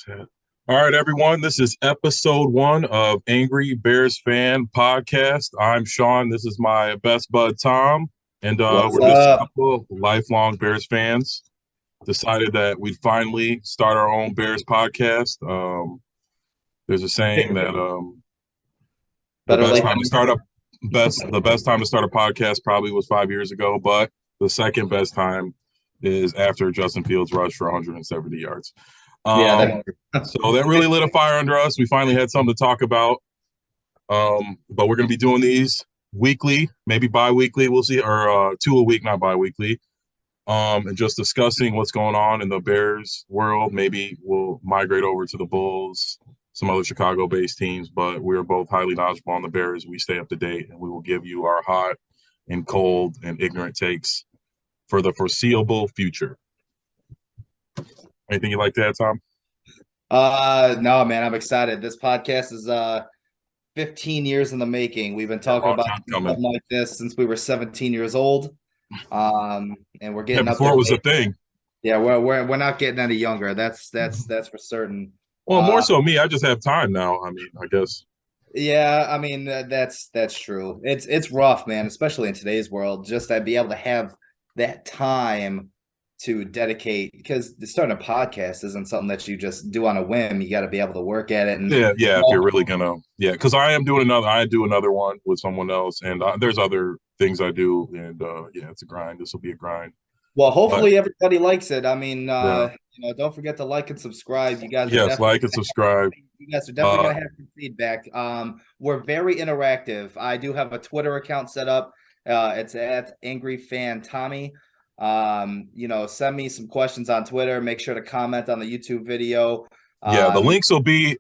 All right, everyone. This is episode one of Angry Bears Fan Podcast. I'm Sean. This is my best bud, Tom. And What's we're just a up? couple of lifelong Bears fans. Decided that we'd finally start our own Bears podcast. There's a saying that the Better best late time to than start never. a the best time to start a podcast probably was 5 years ago, but the second best time is after Justin Fields rushed for 170 yards. Yeah, Um, so that really lit a fire under us. We finally had something to talk about. But we're going to be doing these weekly, maybe bi-weekly. We'll see, or two a week, not bi-weekly. And just discussing what's going on in the Bears world. Maybe we'll migrate over to the Bulls, some other Chicago-based teams. But we're both highly knowledgeable on the Bears. We stay up to date, and we will give you our hot and cold and ignorant takes for the foreseeable future. Anything you'd like to add, Tom? No, man, I'm excited. This podcast is 15 years in the making. We've been Yeah, talking long about time coming. something like this since we were 17 years old. And we're Yeah, getting up before there. it was a thing. Yeah, we're not getting any younger. That's for certain. Well, more Uh, so me. I just have time now. I mean, I guess. yeah, I mean that's true. It's rough, man, especially in today's world. Just to be able to have that time to dedicate, because starting a podcast isn't something that you just do on a whim. You got to be able to work at it, and Yeah. If you're really gonna, yeah, because I do another one with someone else, and there's other things I do, and yeah, it's a grind. This will be a grind, well, but hopefully everybody likes it. I mean, yeah, don't forget to like and subscribe. yes, like and subscribe. You guys are definitely Uh, gonna have some feedback. We're very interactive. I do have a Twitter account set up. It's at Angry Fan Tommy. Send me some questions on Twitter. Make sure to comment on the YouTube video. yeah, the Um, links will be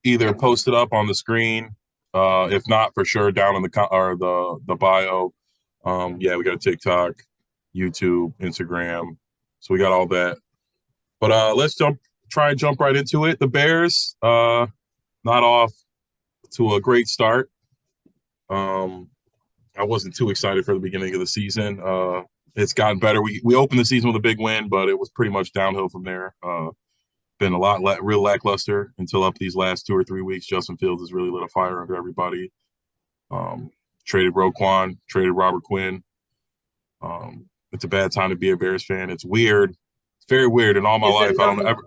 either posted up on the screen, if not for sure down in or the bio. Yeah, we got a TikTok, YouTube, Instagram, so we got all that. But let's try and jump right into it. The Bears, not off to a great start. Um, I wasn't too excited for the beginning of the season. It's gotten better. We opened the season with a big win, but it was pretty much downhill from there. Been a lot real lackluster until up these last 2 or 3 weeks. Justin Fields has really lit a fire under everybody. Um, Traded Roquan, traded Robert Quinn. It's a bad time to be a Bears fan. It's weird. It's very weird. In all my is life, it I don't though? ever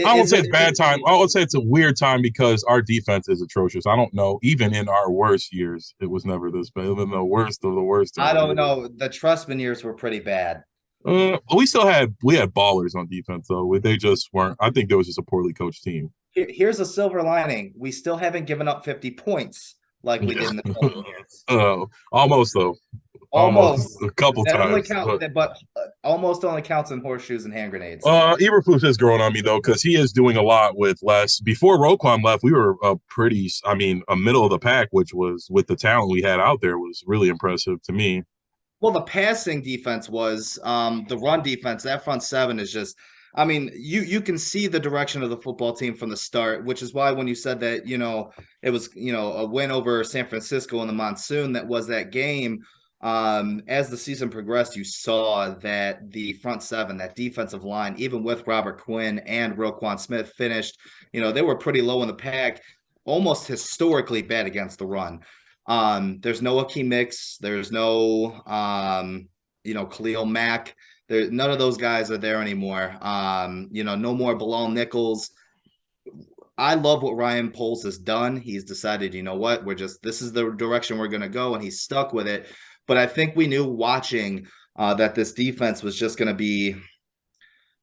I won't Is say it? it's bad time. I would say it's a weird time because our defense is atrocious. I don't know. Even in our worst years, it was never this bad. Even the worst of the worst of I them. don't know. The Trustman years were pretty bad. We had ballers on defense though. They just weren't. I think there was just a poorly coached team. Here's a silver lining. We still haven't given up 50 points like we did in the Trustman years. Almost though. Almost Almost. a couple That only times, count, but almost only counts in horseshoes and hand grenades. Eberflus is growing on me though because he is doing a lot with less. Before Roquan left, we were a middle of the pack, which was with the talent we had out there was really impressive to me. Well, the passing defense was the run defense. That front seven is just. I mean, you can see the direction of the football team from the start, which is why when you said that, it was, a win over San Francisco in the monsoon, that was that game. As the season progressed, you saw that the front seven, that defensive line, even with Robert Quinn and Roquan Smith finished, they were pretty low in the pack, almost historically bad against the run. There's no Akeem Mix, there's no Khalil Mack. There, none of those guys are there anymore. No more Bilal Nichols. I love what Ryan Poles has done. He's decided, what, this is the direction we're going to go, and he's stuck with it. But I think we knew watching that this defense was just going to be,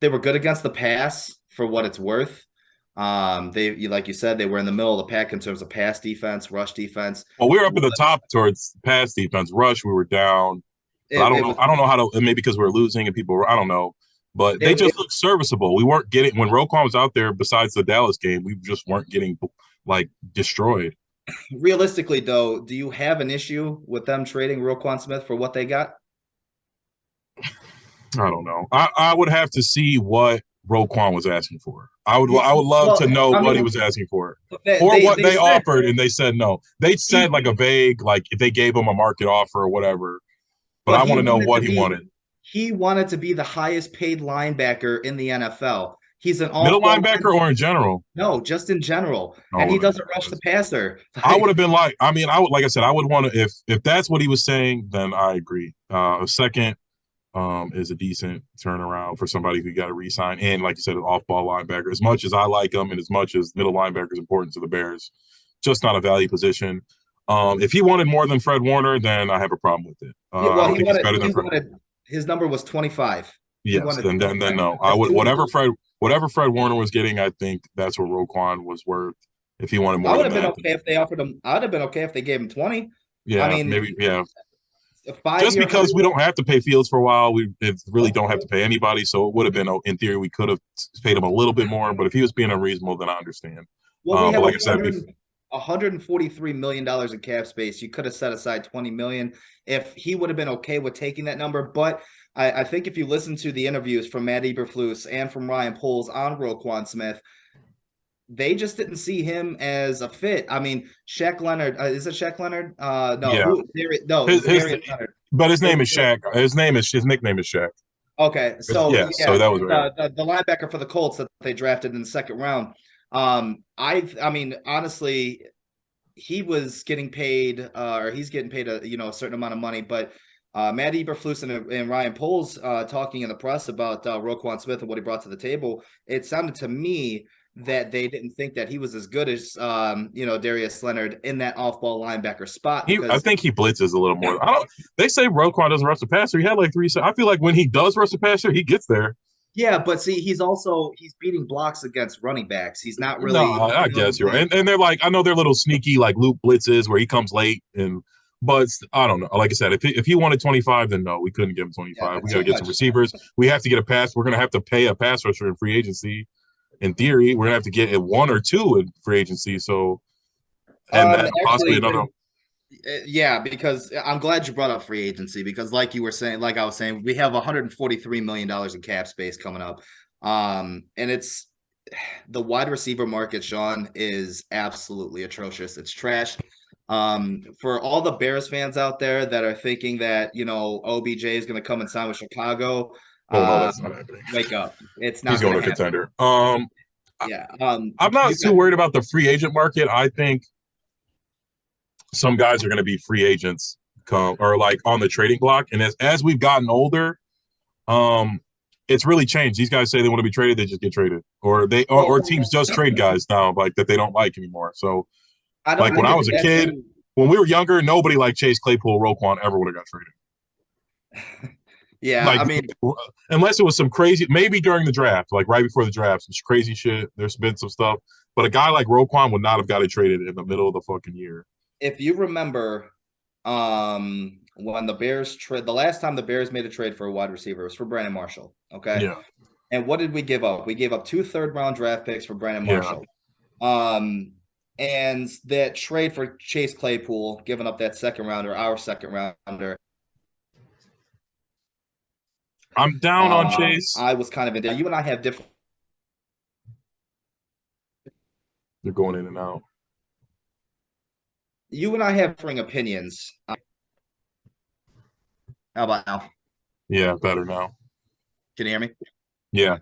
they were good against the pass for what it's worth. Like you said, they were in the middle of the pack in terms of pass defense, rush defense. Well, we were up at the top towards pass defense. Rush, we were down. But I don't It know. was, I don't know how to. Maybe because we are losing and people were. I don't know. But they it, just looked serviceable. We weren't getting when Roquan was out there. Besides the Dallas game, we just weren't getting like destroyed. Realistically, though, do you have an issue with them trading Roquan Smith for what they got? I don't know. I would have to see what Roquan was asking for. I would love to Well, know I what he mean, was asking for, or they what they they said offered, and they said no. They said he, like a vague, like if they gave him a market offer or whatever. But but I want to know what he wanted. he wanted to be the highest paid linebacker in the NFL. He's an Middle off-ball linebacker or in general? no, just in general. And Oh, he doesn't rush the passer. I would have been like, I mean, I would, like I said, I would want to, if that's what he was saying, then I agree. A second is a decent turnaround for somebody who got to re-sign. And like you said, an off-ball linebacker. As much as I like him, and as much as middle linebacker is important to the Bears, just not a value position. If he wanted more than Fred Warner, then I have a problem with it. I Well, don't think he's better than Fred. His number was 25. Yes, then no. I would whatever Fred Warner was getting, I think that's what Roquan was worth. If he wanted more, I would have been okay if they offered him. I would have been okay if they gave him 20. Yeah, I mean, maybe, yeah. Just because we don't have to pay Fields for a while, we really don't have to pay anybody. So it would have been, in theory, we could have paid him a little bit more. But if he was being unreasonable, then I understand. Well, we have like I said, $143 million in cap space. You could have set aside $20 million if he would have been okay with taking that number. But I think if you listen to the interviews from Matt Eberflus and from Ryan Poles on Roquan Smith, they just didn't see him as a fit. I mean, Shaq Leonard, is it Shaq Leonard? No, yeah. Darius Leonard. But his nickname is Shaq. Okay, so so that was right. The linebacker for the Colts that they drafted in the second round. I mean, honestly, he was getting paid, or he's getting paid a certain amount of money, but Matt Eberflus and Ryan Poles talking in the press about Roquan Smith and what he brought to the table, it sounded to me that they didn't think that he was as good as Darius Leonard in that off-ball linebacker spot. I think he blitzes a little more. They say Roquan doesn't rush the passer. He had like 3. I feel like when he does rush the passer, he gets there. Yeah, but see, he's beating blocks against running backs. He's not really. No, I guess you're right. And they're like, I know they're little sneaky like loop blitzes where he comes late, but I don't know. Like I said, if he wanted 25, then no, we couldn't give him 25. Yeah, we got to get some receivers. We have to get a pass. We're gonna have to pay a pass rusher in free agency. In theory, we're gonna have to get 1 or 2 in free agency. So, and then possibly another. Yeah, because I'm glad you brought up free agency because, like I was saying, we have $143 million in cap space coming up, and it's the wide receiver market. Sean is absolutely atrocious. It's trash. For all the Bears fans out there that are thinking that OBJ is going to come and sign with Chicago. Oh no, that's not happening. Wake up! It's not. He's going to contender. Yeah. I'm not too worried about the free agent market. I think some guys are going to be free agents or like on the trading block. And as we've gotten older, it's really changed. These guys say they want to be traded, they just get traded, or teams just trade guys now like that they don't like anymore. So like when I was a kid, when we were younger, nobody like Chase Claypool, Roquan ever would have got traded. Yeah, like, I mean, unless it was some crazy, maybe during the draft, like right before the draft, some crazy shit. There's been some stuff, but a guy like Roquan would not have got it traded in the middle of the fucking year. If you remember, when the last time the Bears made a trade for a wide receiver, it was for Brandon Marshall. Okay. Yeah. And what did we give up? We gave up 2 third-round draft picks for Brandon Marshall. Yeah. And that trade for Chase Claypool, giving up that our second rounder. I'm down on Chase. I was kind of in there. You and I have different. They're going in and out. You and I have differing opinions. How about now? Yeah, better now. Can you hear me? Yeah.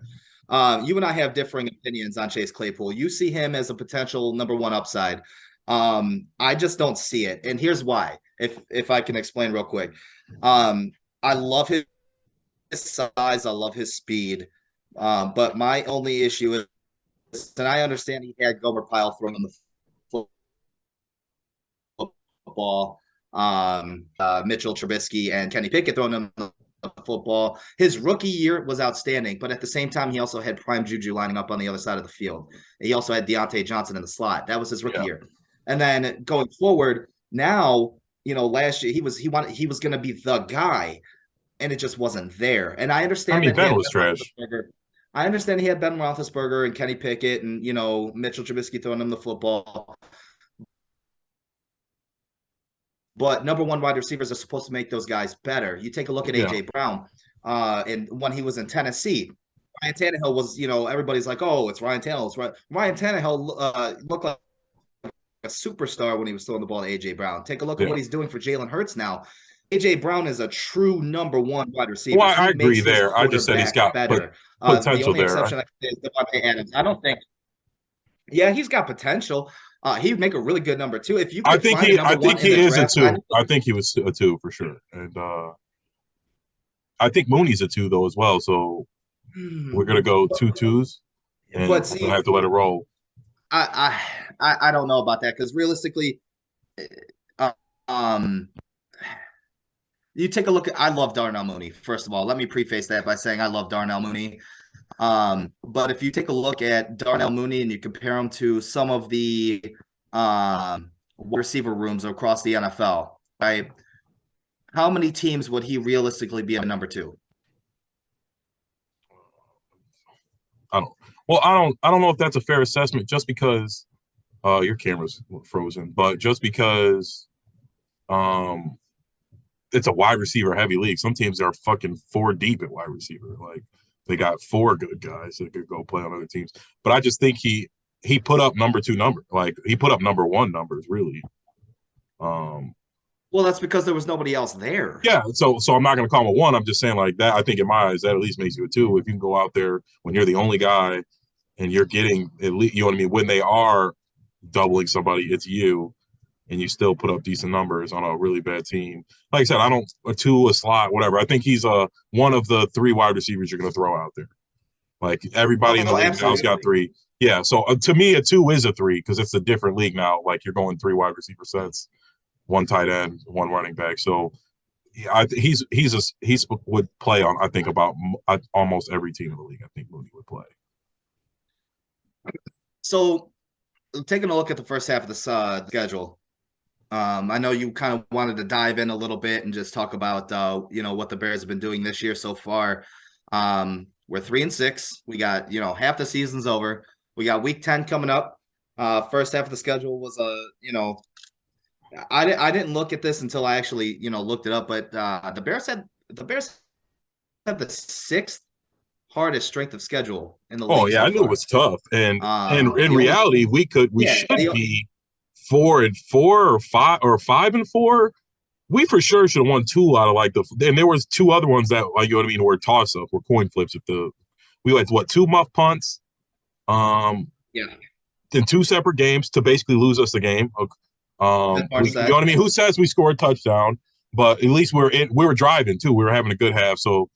You and I have differing opinions on Chase Claypool. You see him as a potential number 1 upside. I just don't see it. And here's why. If I can explain real quick. I love his size, I love his speed, but my only issue is, and I understand he had Gomer Pyle throwing him the football, Mitchell Trubisky and Kenny Pickett throwing him the football. His rookie year was outstanding, but at the same time, he also had prime Juju lining up on the other side of the field. He also had Deontay Johnson in the slot. That was his rookie year, and then going forward, now last year he was going to be the guy. And it just wasn't there. And I understand that Ben was trash. I understand he had Ben Roethlisberger and Kenny Pickett and Mitchell Trubisky throwing him the football. But number 1 wide receivers are supposed to make those guys better. You take a look at AJ Brown, and when he was in Tennessee, Ryan Tannehill was, everybody's like, oh, it's Ryan Tannehill. It's right. Ryan Tannehill looked like a superstar when he was throwing the ball to AJ Brown. Take a look at what he's doing for Jalen Hurts now. AJ Brown is a true number one wide Well, receiver. I He agree makes his there. I just said he's quarterback got better. The potential only there. exception I can say is Devontae Adams. I don't think. Yeah, he's got potential. He'd make a really good number two if you could find a I number think one in he the is a draft. I two. I think he was a two for sure, and I think Mooney's a two though as well. So we're gonna go two twos, and but we're gonna see, have to let it roll. I don't know about that because realistically, uh, um, you take a look at. I love Darnell Mooney. First of all, let me preface that by saying I love Darnell Mooney. But if you take a look at Darnell Mooney and you compare him to some of the wide receiver rooms across the NFL, right? How many teams would he realistically be a number two? I don't. Well, I don't know if that's a fair assessment. Just because your camera's frozen, but just because um it's a wide receiver heavy league. Some teams are fucking four deep at wide receiver. Like they got four good guys that could go play on other teams. But I just think he put up number two number. Like he put up number one numbers really. Um Well, that's because there was nobody else there. yeah, so I'm not gonna call him a one. I'm just saying like that. I think in my eyes that at least makes you a two. If you can go out there when you're the only guy and you're getting at least, you know what I mean, when they are doubling somebody, it's you, and you still put up decent numbers on a really bad team. Like I said, I don't a two, a slot, whatever. I think he's one of the three wide receivers you're going to throw out there. Like everybody in the Oh, league now's got absolutely. three. Yeah, so to me, a two is a three because it's a different league now. Like you're going three wide receiver sets, one tight end, one running back. So yeah, he's would play on. I think about almost every team in the league. I think Mooney would play. So, taking a look at the first half of the schedule, I know you kind of wanted to dive in a little bit and just talk about what the Bears have been doing this year so far. We're 3-6. We got half the season's over. We got Week 10 coming up. First half of the schedule was I didn't look at this until I actually looked it up, but the Bears had the sixth hardest strength of schedule in the Oh league yeah, so I knew it far. was tough, and in The only reality, we yeah should they, be 4-4 or 5-4. We for sure should have won two out of like and there was two other ones that like you know what I mean were toss up, were coin flips. If we had what two muff punts, um, yeah in two separate games to basically lose us the game. With You know Marset. what I mean? Who says we scored a touchdown? But at least we were driving too. We were having a good half. So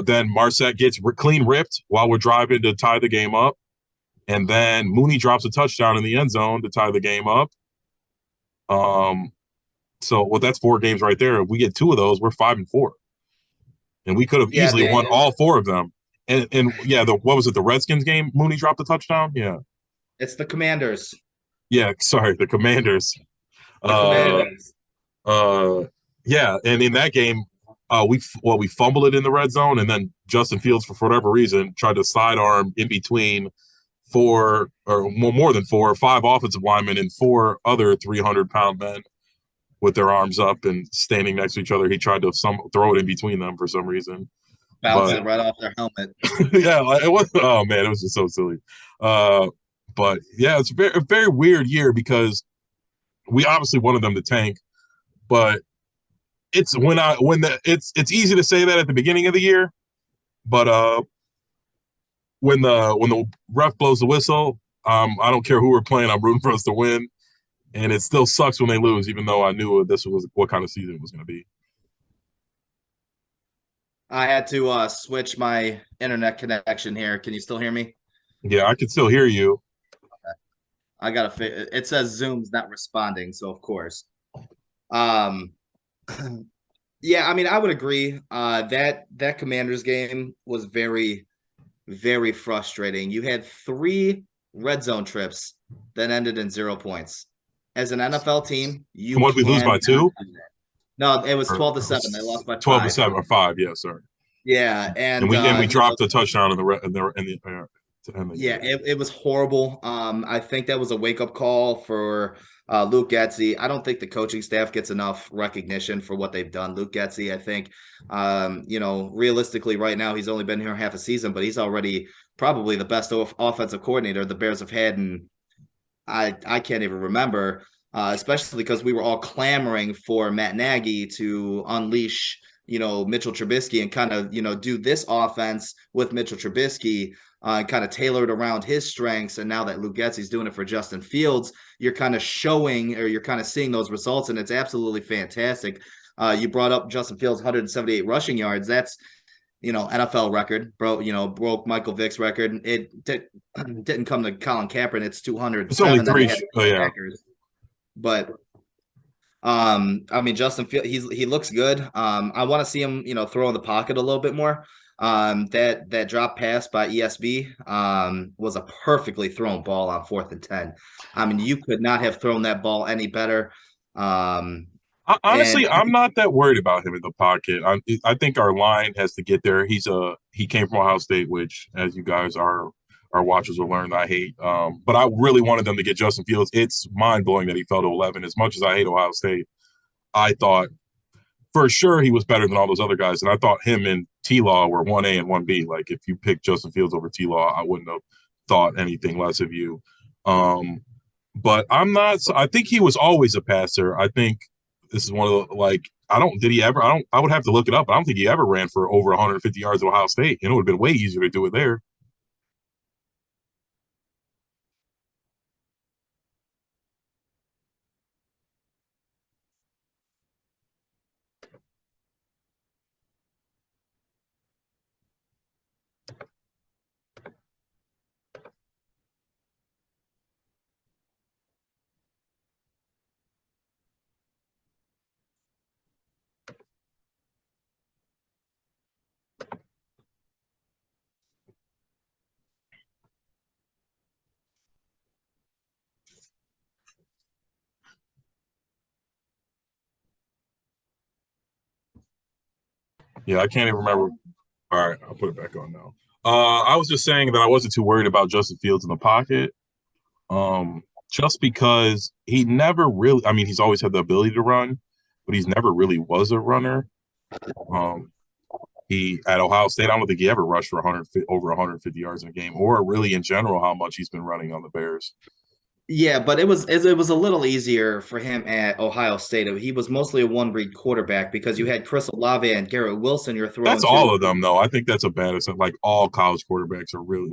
then Marset gets clean ripped while we're driving to tie the game up. And then Mooney drops a touchdown in the end zone to tie the game up. So that's four games right there. If we get two of those, we're 5-4. And we could have Yeah, easily won all four of them. And yeah, what was it, the Redskins game? Mooney dropped a touchdown? Yeah. it's the Commanders. Yeah, sorry, the Commanders. The Uh Commanders. uh yeah, and in that game, we fumbled it in the red zone, and then Justin Fields, for whatever reason, tried to sidearm in between four or more than four or five offensive linemen and four other 300-pound men with their arms up and standing next to each other. He tried to throw it in between them for some reason. Bounce it But right off their helmet. yeah, it was. Oh man, it was just so silly. But yeah, it's a very weird year because we obviously wanted them to tank, but it's it's easy to say that at the beginning of the year, but when the ref blows the whistle, I don't care who we're playing. I'm rooting for us to win, and it still sucks when they lose, even though I knew this was what kind of season it was going to be. I had to switch my internet connection here. Can you still hear me? Yeah, I can still hear you. I gotta. It says Zoom's not responding, so of course. Um, yeah, I mean, I would agree. That Commanders game was very, very frustrating. You had three red zone trips that ended in 0 points. As an NFL team, you What did we lose can by two? No, it was Or 12-7. They lost by 12 to five. 7 or 5? Yeah, sorry. Yeah, And and we dropped a touchdown in the to end the yeah, game. it was horrible. I think that was a wake up call for Luke Getsy. I don't think the coaching staff gets enough recognition for what they've done. Luke Getsy, I think, realistically, right now he's only been here half a season, but he's already probably the best offensive coordinator the Bears have had, and I can't even remember. especially because we were all clamoring for Matt Nagy to unleash, Mitchell Trubisky and kind of, do this offense with Mitchell Trubisky, kind of tailored around his strengths. And now that Luke Getsy's doing it for Justin Fields, you're kind of showing, or you're kind of seeing those results, and it's absolutely fantastic. You brought up Justin Fields' 178 rushing yards. That's NFL record, broke Michael Vick's record. Didn't come to Colin Kaepernick. It's 207. It's only three. Oh yeah. Packers. But I mean, Justin Fields, he looks good. I want to see him, throw in the pocket a little bit more. That drop pass by ESB was a perfectly thrown ball on 4th and 10. I mean, you could not have thrown that ball any better. Honestly, I'm not that worried about him in the pocket. I think our line has to get there. He came from Ohio State, which, as you guys are our watchers will learn, that I hate. But I really wanted them to get Justin Fields. It's mind blowing that he fell to 11. As much as I hate Ohio State, I thought for sure he was better than all those other guys, and I thought him and T-Law were 1A and 1B. Like if you picked Justin Fields over T-Law, I wouldn't have thought anything less of you. But I'm not. I think he was always a passer. I think this is one of the I would have to look it up. I don't think he ever ran for over 150 yards at Ohio State. It would have been way easier to do it there. Yeah, I can't even remember. All right, I'll put it back on now. I was just saying that I wasn't too worried about Justin Fields in the pocket, just because he never really. I mean, he's always had the ability to run, but he's never really was a runner. He at Ohio State, I don't think he ever rushed for over 150 yards in a game, or really in general how much he's been running on the Bears. Yeah, but it was a little easier for him at Ohio State. He was mostly a one-read quarterback because you had Chris Olave and Garrett Wilson. You're throwing. That's all of them, though. I think that's a bad. It's like all college quarterbacks are really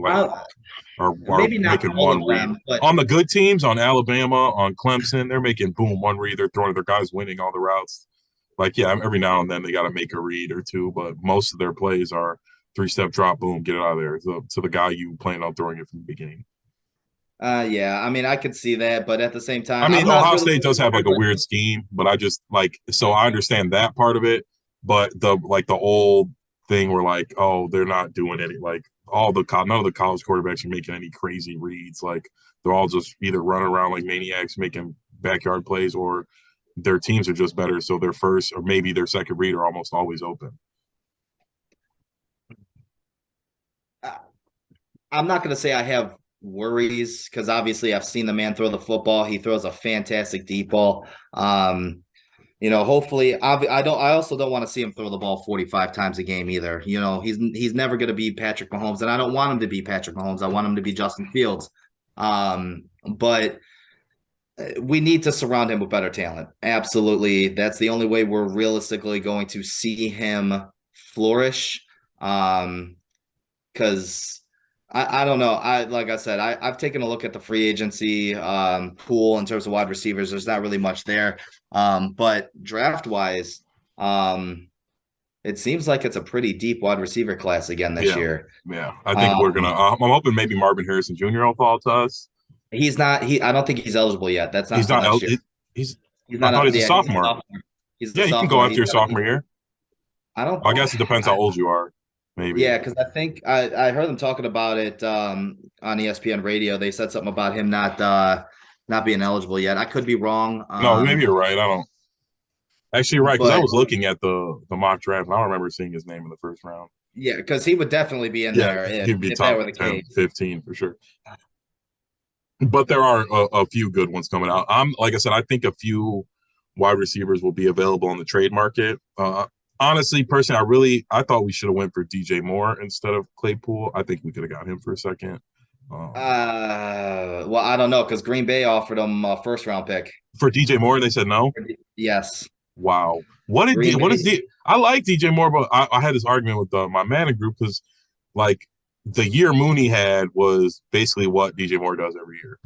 are maybe not making one read. But on the good teams, on Alabama, on Clemson, they're making boom one read. They're throwing their guys winning all the routes. Like yeah, every now and then they got to make a read or two, but most of their plays are 3-step drop, boom, get it out of there to the guy you plan on throwing it from the beginning. Yeah, I mean, I could see that, but at the same time, I mean, Ohio State does have like a weird scheme, but I just so I understand that part of it, but the old thing where like, oh, they're not doing any like none of the college quarterbacks are making any crazy reads. Like they're all just either running around like maniacs making backyard plays, or their teams are just better, so their first or maybe their second read are almost always open. I'm not going to say I have worries because obviously I've seen the man throw the football. He throws a fantastic deep ball. Hopefully I also don't want to see him throw the ball 45 times a game either. He's never going to be Patrick Mahomes, and I don't want him to be Patrick Mahomes. I want him to be Justin Fields. But we need to surround him with better talent. Absolutely. That's the only way we're realistically going to see him flourish. Because I don't know. Like I said, I've taken a look at the free agency pool in terms of wide receivers. There's not really much there. But draft wise, it seems like it's a pretty deep wide receiver class again this year. Yeah, I think we're gonna. I'm hoping maybe Marvin Harrison Jr. will fall to us. He's not. I don't think he's eligible yet. That's not. He's not. He's not. I thought he's a sophomore. You can go after your sophomore year. I guess it depends how old you are. Maybe. Yeah, because I think I heard them talking about it on ESPN radio. They said something about him not being eligible yet. I could be wrong. No, maybe you're right. I don't. Actually, you're right, because I was looking at the mock draft, and I don't remember seeing his name in the first round. Yeah, because he would definitely be in there. He'd be top 10, 15 for sure. But there are a few good ones coming out. Like I said, I think a few wide receivers will be available on the trade market. Honestly, personally, I thought we should have went for DJ Moore instead of Claypool. I think we could have got him for a second. Um, Well, I don't know because Green Bay offered him a first round pick. for DJ Moore, they said no. Yes, Wow. Green What is Bay. the? I like DJ Moore, but I had this argument with my man group because like the year Mooney had was basically what DJ Moore does every year.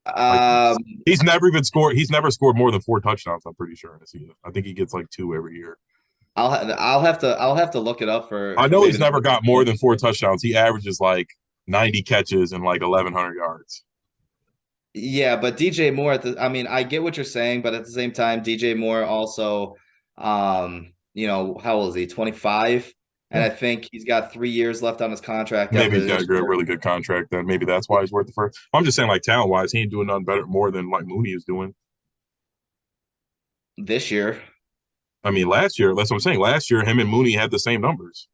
Like Um, he's never even scored. He's never scored more than 4 touchdowns. I'm pretty sure in a season. I think he gets like 2 every year. I'll have to look it up I for know maybe he's never got more than 4 touchdowns. He averages like 90 catches and like 1,100 yards. Yeah, but DJ Moore I mean, I get what you're saying, but at the same time, DJ Moore also, how old is he? 25, and Yeah. I think he's got 3 years left on his contract Maybe after he's got this a good, year. really good contract. Then maybe that's why he's worth the first. I'm just saying, like talent wise, he ain't doing nothing better more than like Mooney is doing. This year. I mean, last year, that's what I'm saying. Last year, him and Mooney had the same numbers.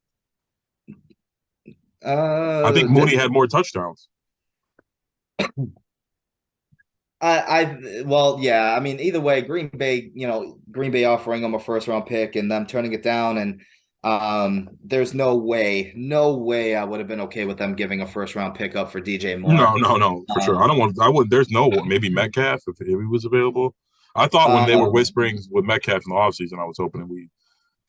I think Did Mooney had more touchdowns. well, yeah. I mean, either way, Green Bay offering him a first round pick and them turning it down, and there's no way I would have been okay with them giving a first round pick up for DJ No, Moore. no, no, for sure. Um, I don't want. I would. There's no one. Maybe Metcalf if he was available. I thought when they were um, whispering with Metcalf in the offseason, I was hoping that we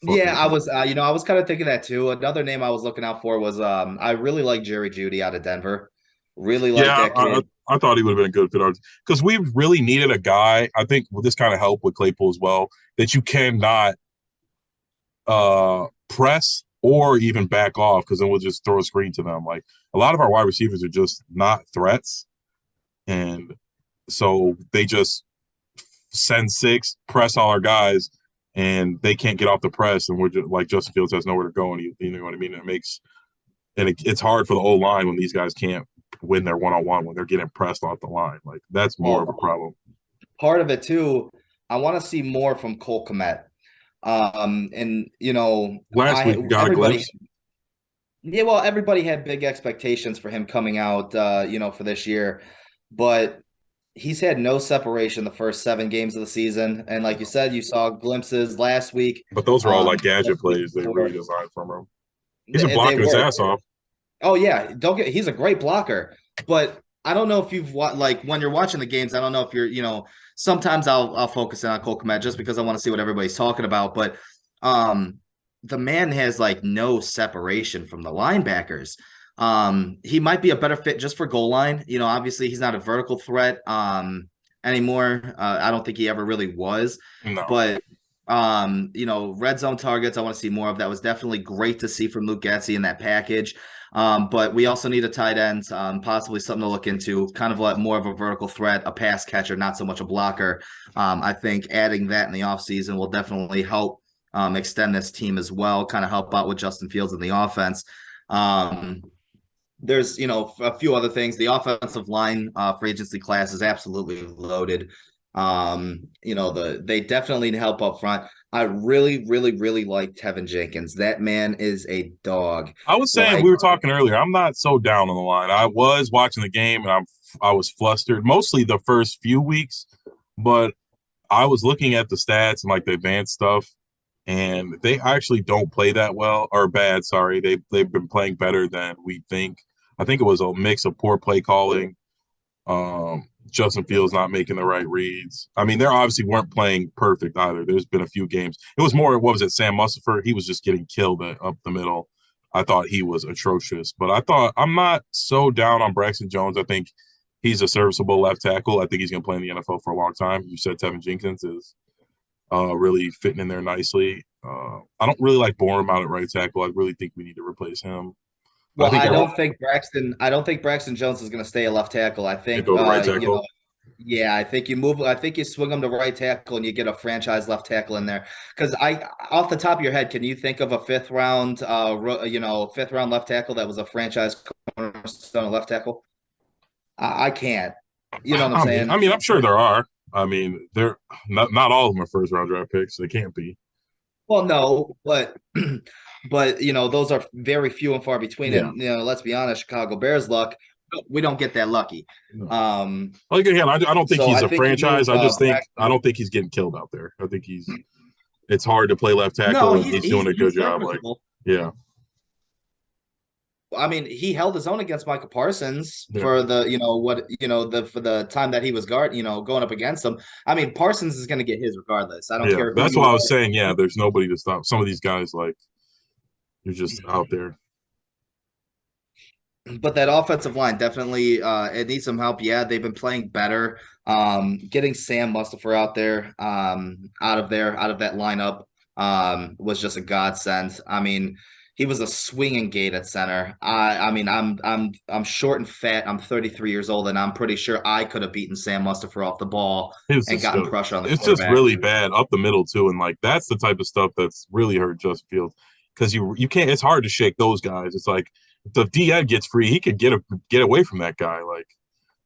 yeah, fucking. I was kind of thinking that too. Another name I was looking out for was I really like Jerry Jeudy out of Denver. Really like Yeah, that kid. I thought he would have been a good fit because we really needed a guy. I think this kind of helped with Claypool as well that you cannot press or even back off because then we'll just throw a screen to them. Like a lot of our wide receivers are just not threats, and so they just send 6, press all our guys, and they can't get off the press, and we're just like Justin Fields has nowhere to go, and you know what I mean. It's hard for the old line when these guys can't win their one-on-one when they're getting pressed off the line. Like that's more of a Well, problem. part of it too, I want to see more from Cole Kmet. And Last week we got a everybody, glimpse. yeah, well, everybody had big expectations for him coming out, for this year, but he's had no separation the first 7 games of the season. And like you said, you saw glimpses last week. But those are all like Last gadget week plays they really before. designed from him. He's been They blocking his were. ass off. Oh yeah, don't get. He's a great blocker, but I don't know if you've like when you're watching the games. I don't know if you're. Sometimes I'll focus in on Cole Kmet just because I want to see what everybody's talking about. But um, the man has like no separation from the linebackers. He might be a better fit just for goal line. Obviously he's not a vertical threat anymore. I don't think he ever really was, No. but red zone targets. I want to see more of that. Was definitely great to see from Luke Getsy in that package. But we also need a tight end, possibly something to look into, kind of like more of a vertical threat, a pass catcher, not so much a blocker. I think adding that in the offseason will definitely help extend this team as well, kind of help out with Justin Fields in the offense. There's, a few other things. The offensive line free agency class is absolutely loaded. They definitely need help up front. I really, really, really like Tevin Jenkins. That man is a dog. I was saying Like, we were talking earlier. I'm not so down on the line. I was watching the game and I was flustered mostly the first few weeks, but I was looking at the stats and like the advanced stuff, and they actually don't play that well or bad. Sorry, they've been playing better than we think. I think it was a mix of poor play calling, Justin Fields not making the right reads. I mean, they obviously weren't playing perfect either. There's been a few games. It was more, what was it, Sam Mustipher? He was just getting killed up the middle. I thought he was atrocious, but I'm not so down on Braxton Jones. I think he's a serviceable left tackle. I think he's going to play in the NFL for a long time. You said Tevin Jenkins is really fitting in there nicely. I don't really like Bourne out at right tackle. I really think we need to replace him. But well, I think I don't think Braxton Jones is going to stay a left tackle. I they think, go to right tackle. yeah, I think you swing him to right tackle and you get a franchise left tackle in there. Because off the top of your head, can you think of a fifth round left tackle that was a franchise cornerstone left tackle? I can't. You know what I'm saying? I'm sure there are. I mean, they're not all of them are first round draft picks. They can't be. Well, no, but those are very few and far between. Yeah. And let's be honest, Chicago Bears luck, we don't get that lucky. No. Um, Like again, I don't think so he's I a think you move franchise. I just think Braxton. I don't think he's getting killed out there. I think it's hard to play left No, tackle, and he's doing a good he's job. Like, serviceable. yeah, I mean, he held his own against Michael Parsons Yeah, for the, for the time that he was going up against him. I mean, Parsons is going to get his regardless. I don't yeah. care who That's you why I was are. saying. Yeah, there's nobody to stop some of these guys. Like you're just out there. But that offensive line definitely it needs some help. Yeah, they've been playing better. Getting Sam Mustipher out there, out of that lineup, was just a godsend. I mean, he was a swinging gate at center. I mean, I'm short and fat. I'm 33 years old, and I'm pretty sure I could have beaten Sam Mustipher off the ball It's and just gotten pressure on the it's just quarterback. really bad up the middle too, and like that's the type of stuff that's really hurt Justin Fields because you can't. It's hard to shake those guys. It's like if the DN gets free, he could get away from that guy. Like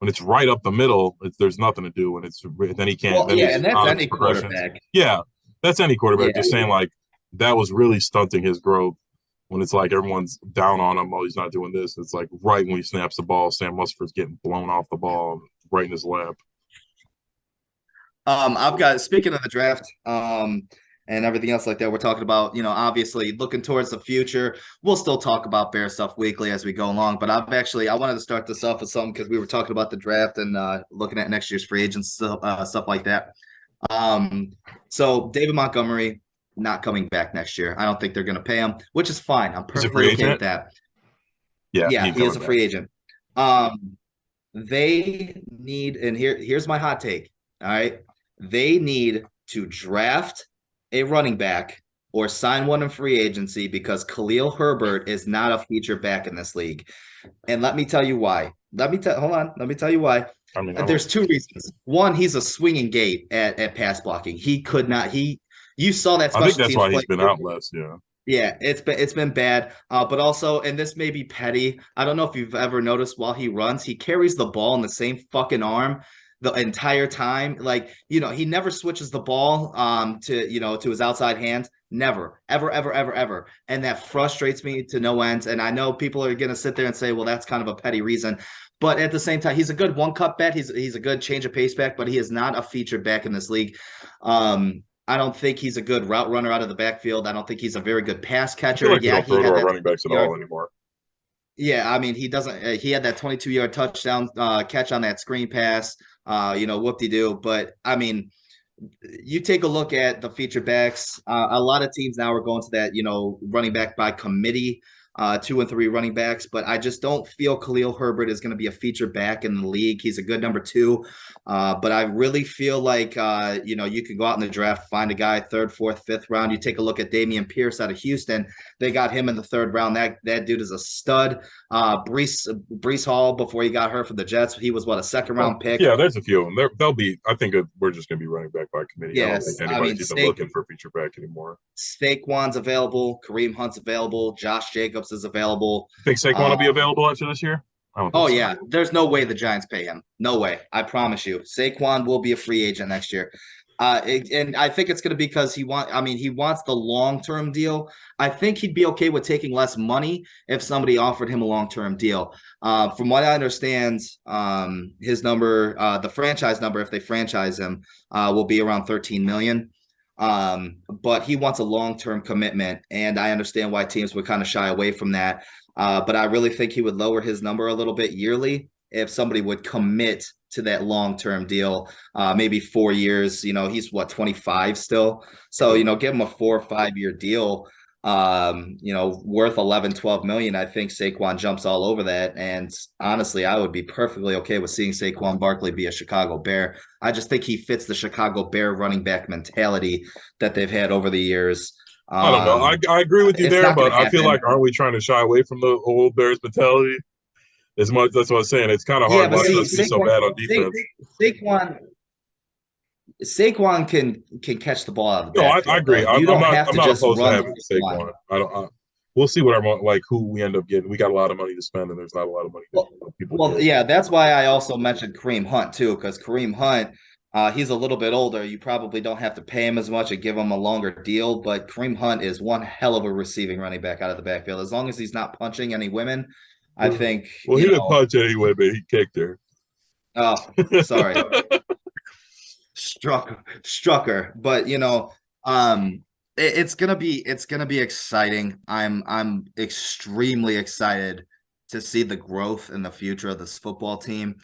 when it's right up the middle, there's nothing to do, and it's then he can't. Well, Then yeah, he's and that's on his any progressions. quarterback. Yeah, that's any quarterback. Yeah. Just saying like that was really stunting his growth. When it's like everyone's down on him, oh, he's not doing this. It's like right when he snaps the ball, Sam Musford's getting blown off the ball right in his lap. I've got speaking of the draft, and everything else like that. We're talking about, obviously looking towards the future. We'll still talk about Bear stuff weekly as we go along. But I wanted to start this off with something because we were talking about the draft and looking at next year's free agents, stuff like that. Um, so David Montgomery not coming back next year. I don't think they're going to pay him, which is fine. I'm He's a perfectly free okay with agent. that. Yeah, he Yeah, ain't he is coming a back. free agent. Um, they need, and here's my hot take. All right. They need to draft a running back or sign one in free agency because Khalil Herbert is not a feature back in this league. And let me tell you why. Hold on. Let me tell you why. I mean, I don't. There's two reasons. One, he's a swinging gate at pass blocking. He could not, you saw that I think special that's teams why play. he's been out less. Yeah, Yeah, it's been bad. But also, and this may be petty. I don't know if you've ever noticed while he runs, he carries the ball in the same fucking arm the entire time. Like, he never switches the ball to his outside hand. Never, ever, ever, ever, ever. And that frustrates me to no end. And I know people are gonna sit there and say, well, that's kind of a petty reason. But at the same time, he's a good one cut bet. He's a good change of pace back, but he is not a featured back in this league. I don't think he's a good route runner out of the backfield. I don't think he's a very good pass I feel catcher. like we Yeah, don't he throw to had our that running backs at 22-yard. all anymore. Yeah, I mean, he doesn't. He had that 22-yard touchdown catch on that screen pass. Whoop-de-doo. But I mean, you take a look at the feature backs. A lot of teams now are going to that, running back by committee, 2 and 3 running backs. But I just don't feel Khalil Herbert is going to be a feature back in the league. He's a good number 2. But I really feel like, you can go out in the draft, find a guy 3rd, 4th, 5th round. You take a look at Dameon Pierce out of Houston. They got him in the 3rd round. That dude is a stud. Brees Hall, before he got hurt for the Jets, he was what, a 2nd Oh, round pick. yeah, there's a few of them. They'll be. I think we're just going to be running back by committee. I don't think Yes, I mean, anybody's even looking for a feature back anymore. Saquon's available, Kareem Hunt's available, Josh Jacobs is available. Think Saquon will be Um, available after this year? I don't oh think so. yeah, there's no way the Giants pay him. No way. I promise you. Saquon will be a free agent next year. And I think it's going to be because he wants the long-term deal. I think he'd be okay with taking less money if somebody offered him a long-term deal. From what I understand, his number, the franchise number, if they franchise him, will be around 13 million. But he wants a long-term commitment, and I understand why teams would kind of shy away from that. But I really think he would lower his number a little bit yearly if somebody would commit to that long-term deal, maybe 4 years. He's what, 25 still. So, give him a 4 or 5 year deal, worth 11, 12 million. I think Saquon jumps all over that. And honestly, I would be perfectly okay with seeing Saquon Barkley be a Chicago Bear. I just think he fits the Chicago Bear running back mentality that they've had over the years. I don't know. I agree with you It's there, not going but to I feel happen. like aren't we trying to shy away from the old Bears mentality as much? That's what I'm saying. It's kind of Yeah, hard but watching see, us be so bad on defense. Saquon, Saquon can catch the ball out of the No, I backfield, agree. though. You don't have I'm to not just opposed to run having Saquon. Saquon. I don't. We'll see what who we end up getting. We got a lot of money to spend, and there's not a lot of money that people Well, get. yeah, that's why I also mentioned Kareem Hunt too, because Kareem Hunt, he's a little bit older. You probably don't have to pay him as much and give him a longer deal, but Kareem Hunt is one hell of a receiving running back out of the backfield. As long as he's not punching any women, I think, Well, he didn't punch anyway, but he kicked her. oh, sorry, Strucker. But it's gonna be exciting. I'm extremely excited to see the growth and the future of this football team.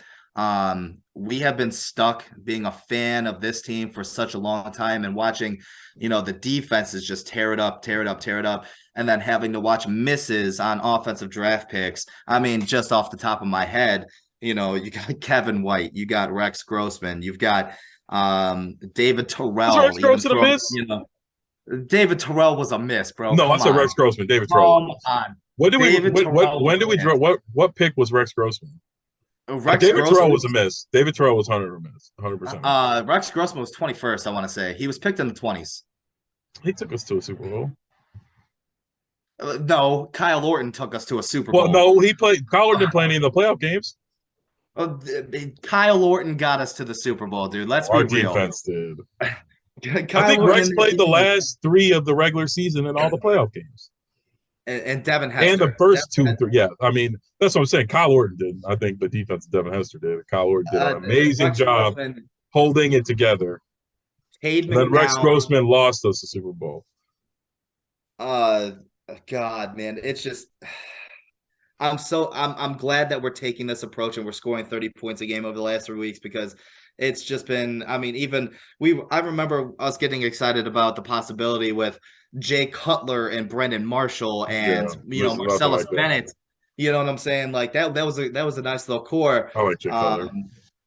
We have been stuck being a fan of this team for such a long time and watching, the defenses just tear it up, and then having to watch misses on offensive draft picks. I mean, just off the top of my head, you got Kevin White, you got Rex Grossman, you've got David Terrell. Was Rex Grossman a miss? David Terrell was a miss, bro. No, I said Rex Grossman. David Terrell. When did what pick was Rex Grossman? David Terrell was a miss. David Terrell was 100%. Rex Grossman was 21st, I want to say. He was picked in the 20s. He took us to a Super Bowl. No, Kyle Orton took us to a Super Bowl. Well, no, Kyle Orton didn't play any in the playoff games. Kyle Orton got us to the Super Bowl, dude. Let's be real. Our defense did. I think Rex played the last 3 of the regular season in all the playoff games. And Devin Hester. And the first 2, 3. Yeah, I mean, that's what I'm saying. Kyle Orton did. I think the defense of Devin Hester did. Kyle Orton did an amazing job holding it together. Then Rex Grossman lost us the Super Bowl. God, man, it's just I'm glad that we're taking this approach and we're scoring 30 points a game over the last 3 weeks, because it's just been, I mean, I remember us getting excited about the possibility with Jay Cutler and Brandon Marshall and Marcellus Bennett. You know what I'm saying? Like that was a nice little core. I like Jay Cutler.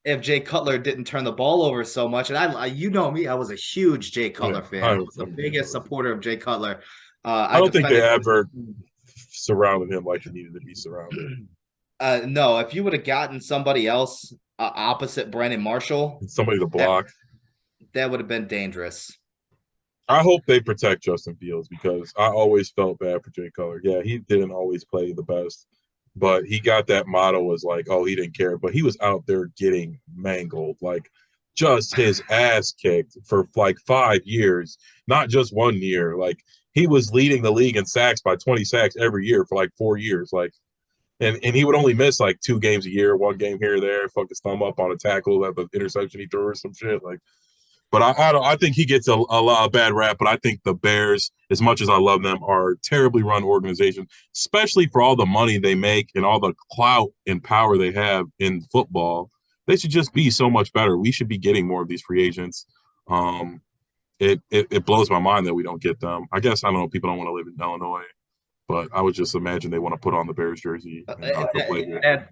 If Jay Cutler didn't turn the ball over so much, and I me, I was a huge Jay Cutler fan. I was the biggest supporter of Jay Cutler. I don't think they ever surrounded him like he needed to be surrounded. No, if you would have gotten somebody else opposite Brandon Marshall, somebody to block, that would have been dangerous. I hope they protect Justin Fields, because I always felt bad for Jay Cutler. Yeah, he didn't always play the best, but he got that motto as like, oh, he didn't care. But he was out there getting mangled, like just his ass kicked for like 5 years, not just 1 year. Like he was leading the league in sacks by 20 sacks every year for like 4 years. Like, and he would only miss like 2 games a year, 1 game here or there, fuck his thumb up on a tackle at the interception he threw or some shit. Like, but I think he gets a lot of bad rap. But I think the Bears, as much as I love them, are a terribly run organization, especially for all the money they make and all the clout and power they have in football. They should just be so much better. We should be getting more of these free agents. It blows my mind that we don't get them. I guess, I don't know, people don't want to live in Illinois, but I would just imagine they want to put on the Bears jersey and not go play here.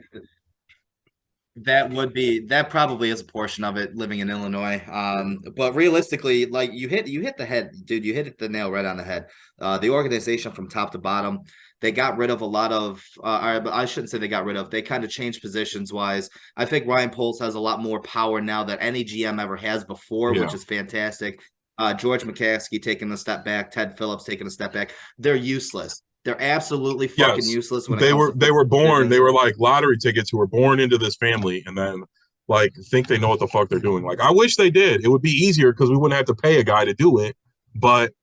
That probably is a portion of it, living in Illinois. But realistically, like you hit the head, dude. You hit the nail right on the head. The organization from top to bottom, they got rid of a lot of. I shouldn't say they got rid of. They kind of changed positions wise. I think Ryan Poles has a lot more power now than any GM ever has before, which is fantastic. George McCaskey taking a step back. Ted Phillips taking a step back. They're useless. They're absolutely fucking useless. When they were born. They were like lottery tickets who were born into this family and then like think they know what the fuck they're doing. Like I wish they did. It would be easier because we wouldn't have to pay a guy to do it. But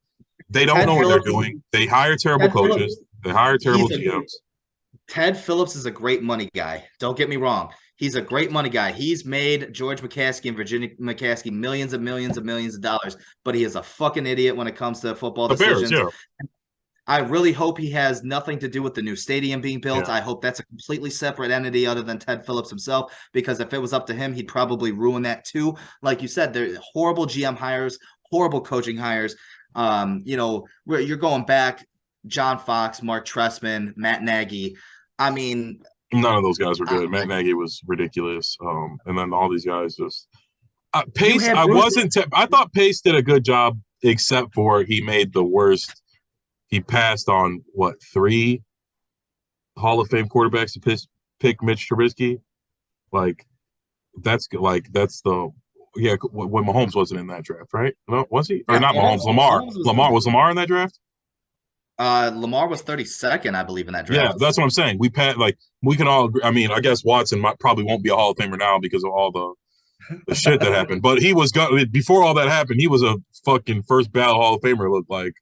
they don't know what they're doing. They hire terrible coaches. They hire terrible GMs. Ted Phillips is a great money guy. Don't get me wrong. He's a great money guy. He's made George McCaskey and Virginia McCaskey millions and millions and millions of dollars. But he is a fucking idiot when it comes to football decisions. Bears, I really hope he has nothing to do with the new stadium being built. I hope that's a completely separate entity other than Ted Phillips himself, because if it was up to him, he'd probably ruin that too. Like you said, they're horrible GM hires, horrible coaching hires. You're going back, John Fox, Mark Trestman, Matt Nagy. I mean, none of those guys were good. Matt Nagy was ridiculous. And then all these guys just Pace. I thought Pace did a good job, except for he made the worst. He passed on 3 Hall of Fame quarterbacks to pick Mitch Trubisky. That's the when Mahomes wasn't in that draft, right? No, was he? Or not Mahomes? Lamar was Lamar in that draft? Lamar was 32nd, I believe, in that draft. Yeah, that's what I'm saying. We can all agree. I mean, I guess Watson probably won't be a Hall of Famer now because of all the shit that happened. But he was before all that happened. He was a fucking first ballot Hall of Famer. It looked like.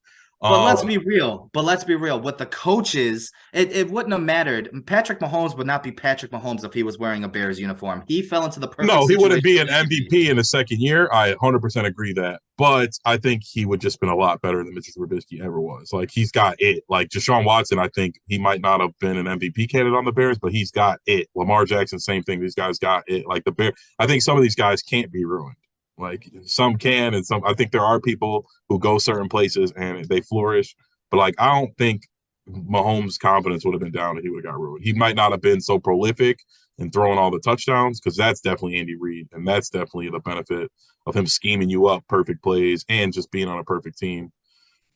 But let's Um, be real. But let's be real. With the coaches, it wouldn't have mattered. Patrick Mahomes would not be Patrick Mahomes if he was wearing a Bears uniform. He fell into the perfect no, he wouldn't situation be to an make it be. MVP in the second year. I 100% agree that, but I think he would just been a lot better than Mitchell Trubisky ever was. Like he's got it. Like Deshaun Watson, I think he might not have been an MVP candidate on the Bears, but he's got it. Lamar Jackson, same thing. These guys got it. Like the Bear, I think some of these guys can't be ruined. Like some can, and some. I think there are people who go certain places and they flourish, but like I don't think Mahomes' confidence would have been down if he would have got ruined. He might not have been so prolific and throwing all the touchdowns because that's definitely Andy Reid, and that's definitely the benefit of him scheming you up perfect plays and just being on a perfect team.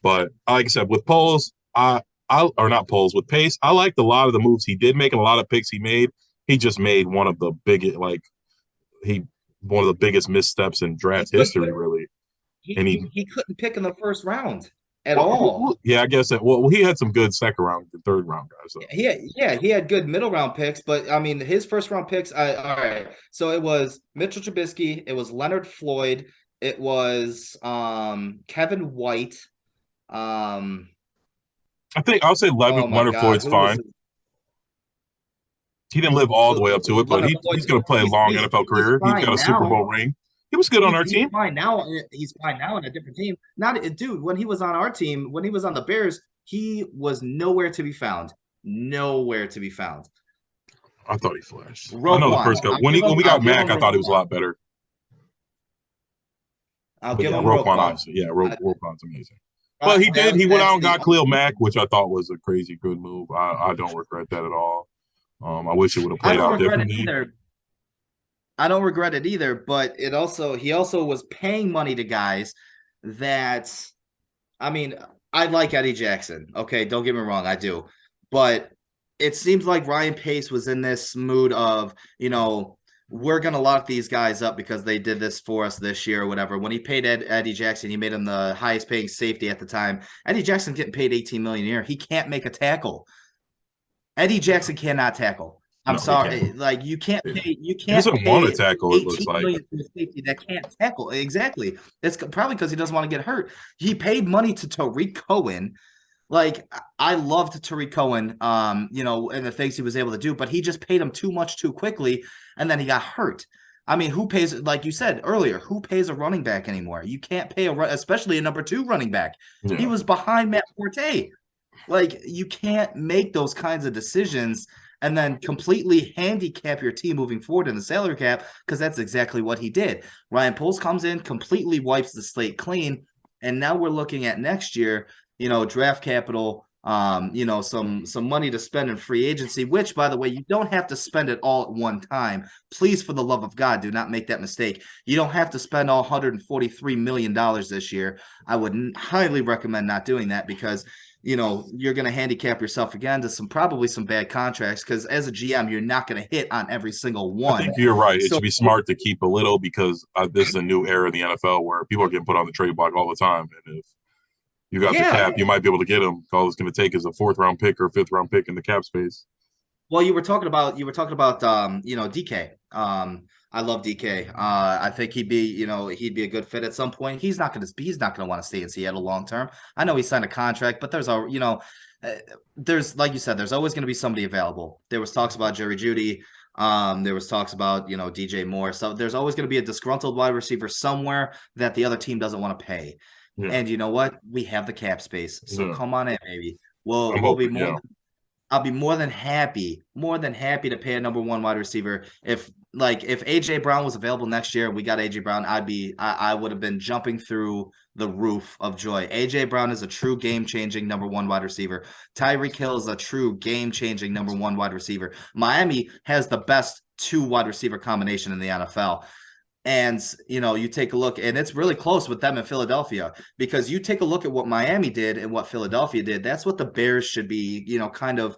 But like I said, with Poles, I or not Poles with Pace, I liked a lot of the moves he did make and a lot of picks he made. He just made one of the biggest, like he one of the biggest missteps in He draft couldn't history, really. he, And he, he couldn't pick in the first round at well, all. yeah, I guess that. Well, he had some good second round, third round guys. So He had good middle round picks, but I mean his first round picks. All right. So it was Mitchell Trubisky, it was Leonard Floyd, it was Kevin White. Um, I think I'll say oh my Leonard God, Floyd's who was fine. He didn't live all the way up to it, but Leonard Floyd? he's going to play a long NFL He's career. He's fine got a Super now. Bowl ring. He was good on our He's team. fine now. He's fine now in a different team. Not dude. When he was on our team, when he was on the Bears, he was nowhere to be found. Nowhere to be found. I thought he flashed. I know the Roquan. first guy when we I'll got give Mac, him I thought he was a Roquan. lot better. I'll But give yeah, him Roquan Roquan. obviously, yeah, I, Roquan's amazing. But he did. He went that's out and the got Khalil Mack, which I thought was a crazy good move. I don't regret that at all. I wish it would have I played don't out regret it differently. either. I don't regret it either, but he also was paying money to guys that I mean, I like Eddie Jackson. Okay, don't get me wrong, I do. But it seems like Ryan Pace was in this mood of, we're going to lock these guys up because they did this for us this year or whatever. When he paid Eddie Jackson, he made him the highest paying safety at the time. Eddie Jackson getting paid 18 million a year. He can't make a tackle. Eddie Jackson cannot tackle. I'm No, he sorry. can't. Like you He can't doesn't want to pay tackle. It looks 18 like. million to a safety that can't tackle. Exactly. It's probably because he doesn't want to get hurt. He paid money to Tariq Cohen. Like I loved Tariq Cohen, and the things he was able to do, but he just paid him too much too quickly, and then he got hurt. I mean, who pays? Like you said earlier, who pays a running back anymore? You can't pay especially a number two running back. He Yeah, was behind Matt Forte. Like you can't make those kinds of decisions and then completely handicap your team moving forward in the salary cap because that's exactly what he did. Ryan Poles comes in, completely wipes the slate clean, and now we're looking at next year. Draft capital. Some money to spend in free agency. Which, by the way, you don't have to spend it all at one time. Please, for the love of God, do not make that mistake. You don't have to spend all $143 million this year. I would highly recommend not doing that because you're going to handicap yourself again to probably some bad contracts because as a GM, you're not going to hit on every single I one. think you're right. It So should be smart to keep a little because this is a new era in the NFL where people are getting put on the trade block all the time, and if you got the yeah, cap, you might be able to get him. All it's going to take is a fourth round pick or fifth round pick in the cap space. well, you were talking about DK. I love DK. I think he'd be a good fit at some point. He's not gonna want to stay in Seattle long term. I know he signed a contract, but there's like you said, there's always going to be somebody available. There was talks about Jerry Jeudy. There was talks about DJ Moore. So there's always going to be a disgruntled wide receiver somewhere that the other team doesn't want to pay. Yeah, And you know what? We have the cap space, so yeah. come on in, baby. We'll I'm we'll be hoping. more Yeah, I'll be more than happy to pay a number one wide receiver. If AJ Brown was available next year, we got AJ Brown. I would have been jumping through the roof of joy. AJ Brown is a true game changing number one wide receiver. Tyreek Hill is a true game changing number one wide receiver. Miami has the best two wide receiver combination in the NFL. And you take a look, and it's really close with them in Philadelphia because you take a look at what Miami did and what Philadelphia did. That's what the Bears should be, kind of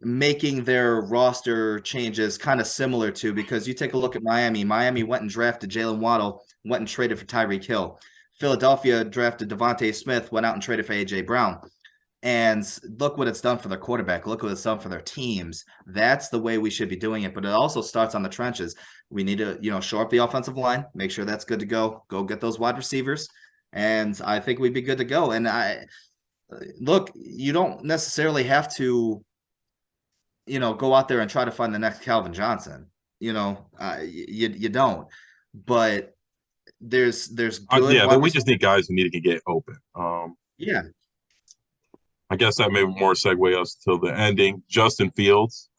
making their roster changes kind of similar to because you take a look at Miami. Miami went and drafted Jalen Waddle, went and traded for Tyreek Hill. Philadelphia drafted Devontae Smith, went out and traded for AJ Brown. And look what it's done for their quarterback. Look what it's done for their teams. That's the way we should be doing it. But it also starts on the trenches. We need to, shore up the offensive line, make sure that's good to go. Go get those wide receivers. and I think we'd be good to go. And look, you don't necessarily have to, go out there and try to find the next Calvin Johnson. You don't. But there's good Yeah, wide we just need guys who need to get open. Yeah. I guess that may more segue us to the ending. Justin Fields,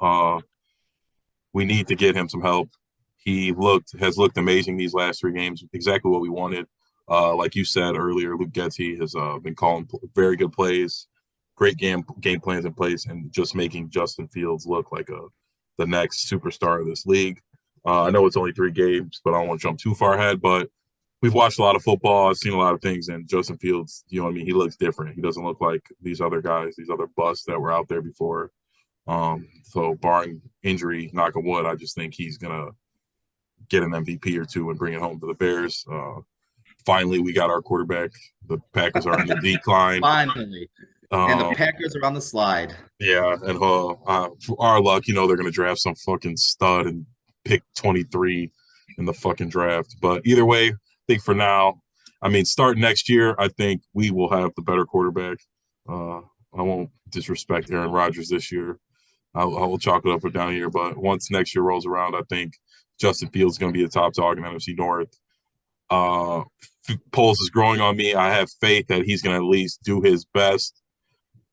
we need to get him some help. He has looked amazing these last 3 games, exactly what we wanted. Like you said earlier, Luke Getsy has been calling very good plays, great game plans in place, and just making Justin Fields look like the next superstar of this league. I know it's only 3 games, but I don't want to jump too far ahead. But we've watched a lot of football. I've seen a lot of things, and Justin Fields, you know what I mean? He looks different. He doesn't look like these other guys, these other busts that were out there before. So barring injury, knock on wood, I just think he's gonna get an MVP or 2 and bring it home to the Bears. Finally, we got our quarterback. The Packers are in the decline. Finally. And the Packers are on the slide. Yeah, and for our luck, they're going to draft some fucking stud and pick 23 in the fucking draft. But either way, I think for now, start next year, I think we will have the better quarterback. I won't disrespect Aaron Rodgers this year. I will chalk it up or down here. But once next year rolls around, I think Justin Fields is going to be the top dog in NFC North. Poles is growing on me. I have faith that he's going to at least do his best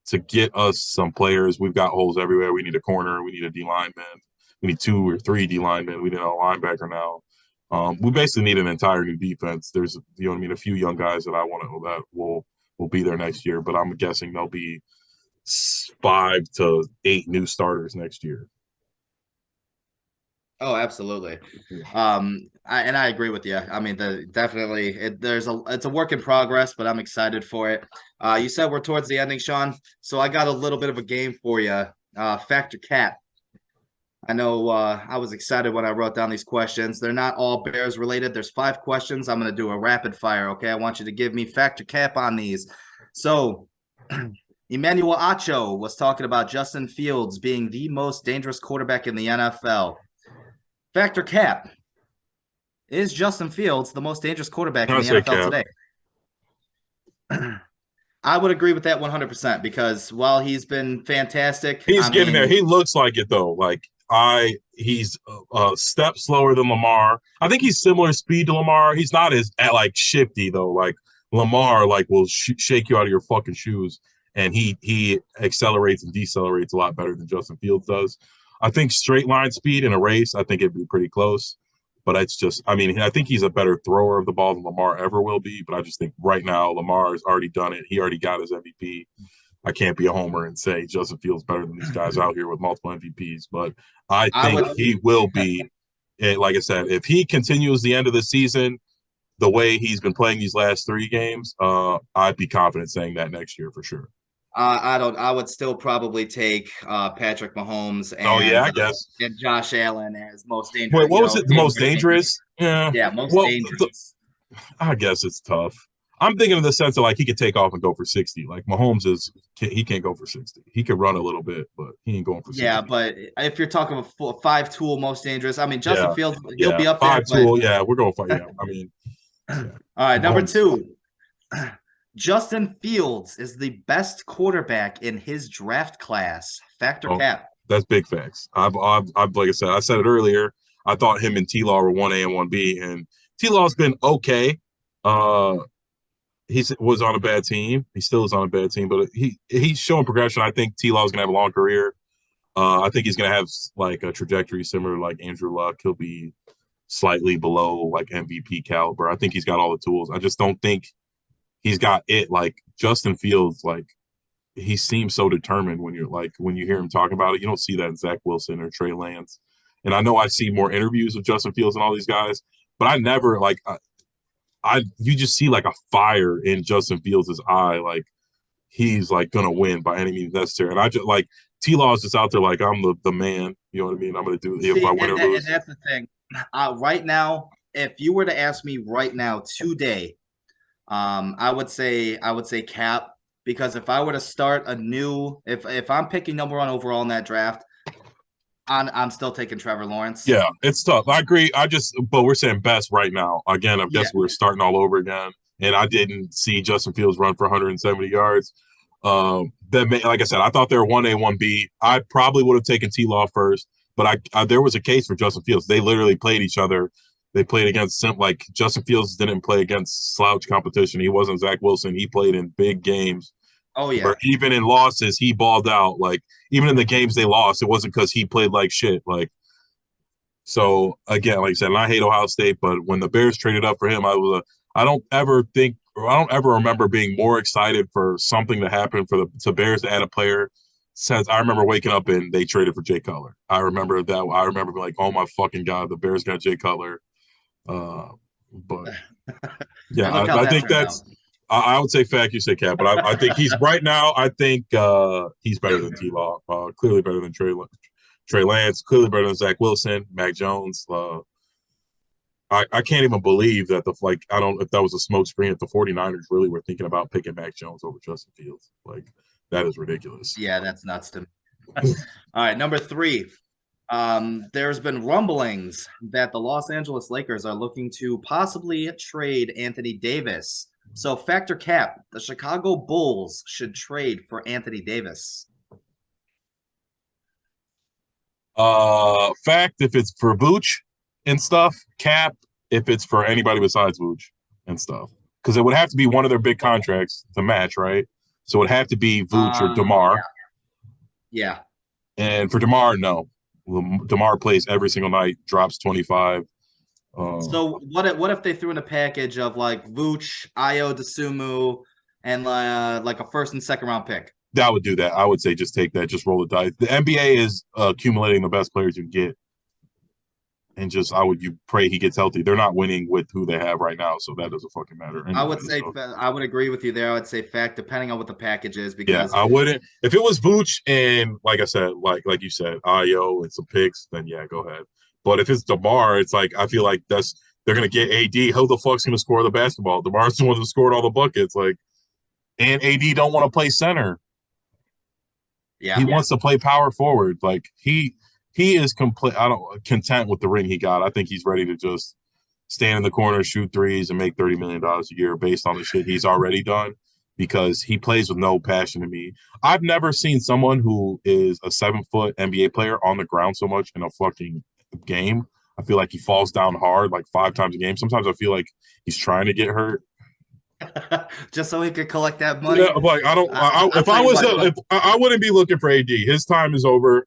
to get us some players. We've got holes everywhere. We need a corner. We need a D lineman. We need 2 or 3 D linemen. We need a linebacker now. We basically need an entire new defense. There's, a few young guys that I want to that will be there next year, but I'm guessing there'll be 5 to 8 new starters next year. Oh, absolutely. I agree with you. It's a work in progress, but I'm excited for it. You said we're towards the ending, Sean. So I got a little bit of a game for you. Factor Cap. I know I was excited when I wrote down these questions. They're not all Bears related. There's 5 questions. I'm going to do a rapid fire. Okay. I want you to give me Factor Cap on these. So Emmanuel Acho was talking about Justin Fields being the most dangerous quarterback in the NFL. Factor Cap. Is Justin Fields the most dangerous quarterback in the NFL today? I would agree with that 100% because while he's been fantastic, he's getting there. He looks like it though. He's a step slower than Lamar. I think he's similar speed to Lamar. He's not as shifty though. Like Lamar, will shake you out of your fucking shoes, and he accelerates and decelerates a lot better than Justin Fields does. I think straight line speed in a race, I think it'd be pretty close. But it's just, I think he's a better thrower of the ball than Lamar ever will be. But I just think right now Lamar has already done it. He already got his MVP. I can't be a homer and say Justin Fields better than these guys out here with multiple MVPs. But I think he will be. Like I said, if he continues the end of the season the way he's been playing these last 3 games, I'd be confident saying that next year for sure. I would still probably take Patrick Mahomes and I guess and Josh Allen as most dangerous. Wait, what was it? The most dangerous? Yeah, most dangerous. I guess it's tough. I'm thinking in the sense of he could take off and go for 60. Like Mahomes he can't go for 60. He could run a little bit, but he ain't going for 60. Yeah, but if you're talking about 5-tool most dangerous, Justin Fields, he'll be up 5-tool. Yeah, we're going for all right, number 2. Justin Fields is the best quarterback in his draft class. Factor Cap. That's big facts. I've like I said it earlier. I thought him and T-Law were 1A and 1B, and T-Law's been okay. He was on a bad team. He still is on a bad team, but he's showing progression. I think T-Law's gonna have a long career. I think he's gonna have a trajectory similar to Andrew Luck. He'll be slightly below MVP caliber. I think he's got all the tools. I just don't think he's got it Justin Fields. He seems so determined when you hear him talking about it. You don't see that in Zach Wilson or Trey Lance. And I know I've seen more interviews of Justin Fields and all these guys, but I never you just see a fire in Justin Fields' eye. He's gonna win by any means necessary. And I just T-Law is just out there I'm the man. You know what I mean? I'm gonna do it if I win or lose. And that's the thing. Right now, if you were to ask me right now today, I would say Cap, because if I were to start a new, if I'm picking number 1 overall in that draft, I'm still taking Trevor Lawrence. Yeah, it's tough. I agree. But we're saying best right now. Again, I guess we're starting all over again. and I didn't see Justin Fields run for 170 yards. Like I said, I thought they were 1A, 1B. I probably would have taken T-Law first, but there was a case for Justin Fields. They literally played each other. They played against like Justin Fields didn't play against slouch competition. He wasn't Zach Wilson. He played in big games. Oh yeah. Where even in losses, he balled out. Like even in the games they lost, it wasn't because he played like shit. Like so again, like I said, and I hate Ohio State, but when the Bears traded up for him, I don't ever remember being more excited for something to happen for the Bears to add a player since I remember waking up and they traded for Jay Cutler. I remember that. I remember being like, oh my fucking God, the Bears got Jay Cutler. But yeah, I think that's I would say fact, you say Cap, but I think he's right now. I think he's better than T-Law. Clearly better than Trey Lance. Clearly better than Zach Wilson, Mac Jones. I can't even believe that I don't if that was a smoke screen if the 49ers really were thinking about picking Mac Jones over Justin Fields. Like that is ridiculous. Yeah, that's nuts to me. All right, number 3. There's been rumblings that the Los Angeles Lakers are looking to possibly trade Anthony Davis. So factor Cap, the Chicago Bulls should trade for Anthony Davis. Fact, if it's for Vooch and stuff. Cap, if it's for anybody besides Vooch and stuff. Because it would have to be one of their big contracts to match, right? So it would have to be Vooch or DeMar. Yeah. And for DeMar, no. DeMar plays every single night, drops 25. So what if they threw in a package of like Vooch, Ayo Dosunmu, and like a first and second round pick? That would do that. I would say just take that, just roll the dice. The NBA is accumulating the best players you can get, and you pray he gets healthy. They're not winning with who they have right now, so that doesn't fucking matter. Anyway, I would agree with you there. I would say fact, depending on what the package is, because I wouldn't. If it was Vooch and like I said, like you said, Ayo and some picks, then yeah, go ahead. But if it's DeMar, it's like I feel like they're gonna get AD. Who the fuck's gonna score the basketball? DeMar's the one that scored all the buckets. Like, and AD don't want to play center. Yeah, he wants to play power forward. Like he is content with the ring he got. I think he's ready to just stand in the corner, shoot threes, and make $30 million a year based on the shit he's already done. Because he plays with no passion to me. I've never seen someone who is a 7-foot NBA player on the ground so much in a fucking game. I feel like he falls down hard like 5 times a game. Sometimes I feel like he's trying to get hurt just so he could collect that money. Yeah, like I wouldn't be looking for AD. His time is over.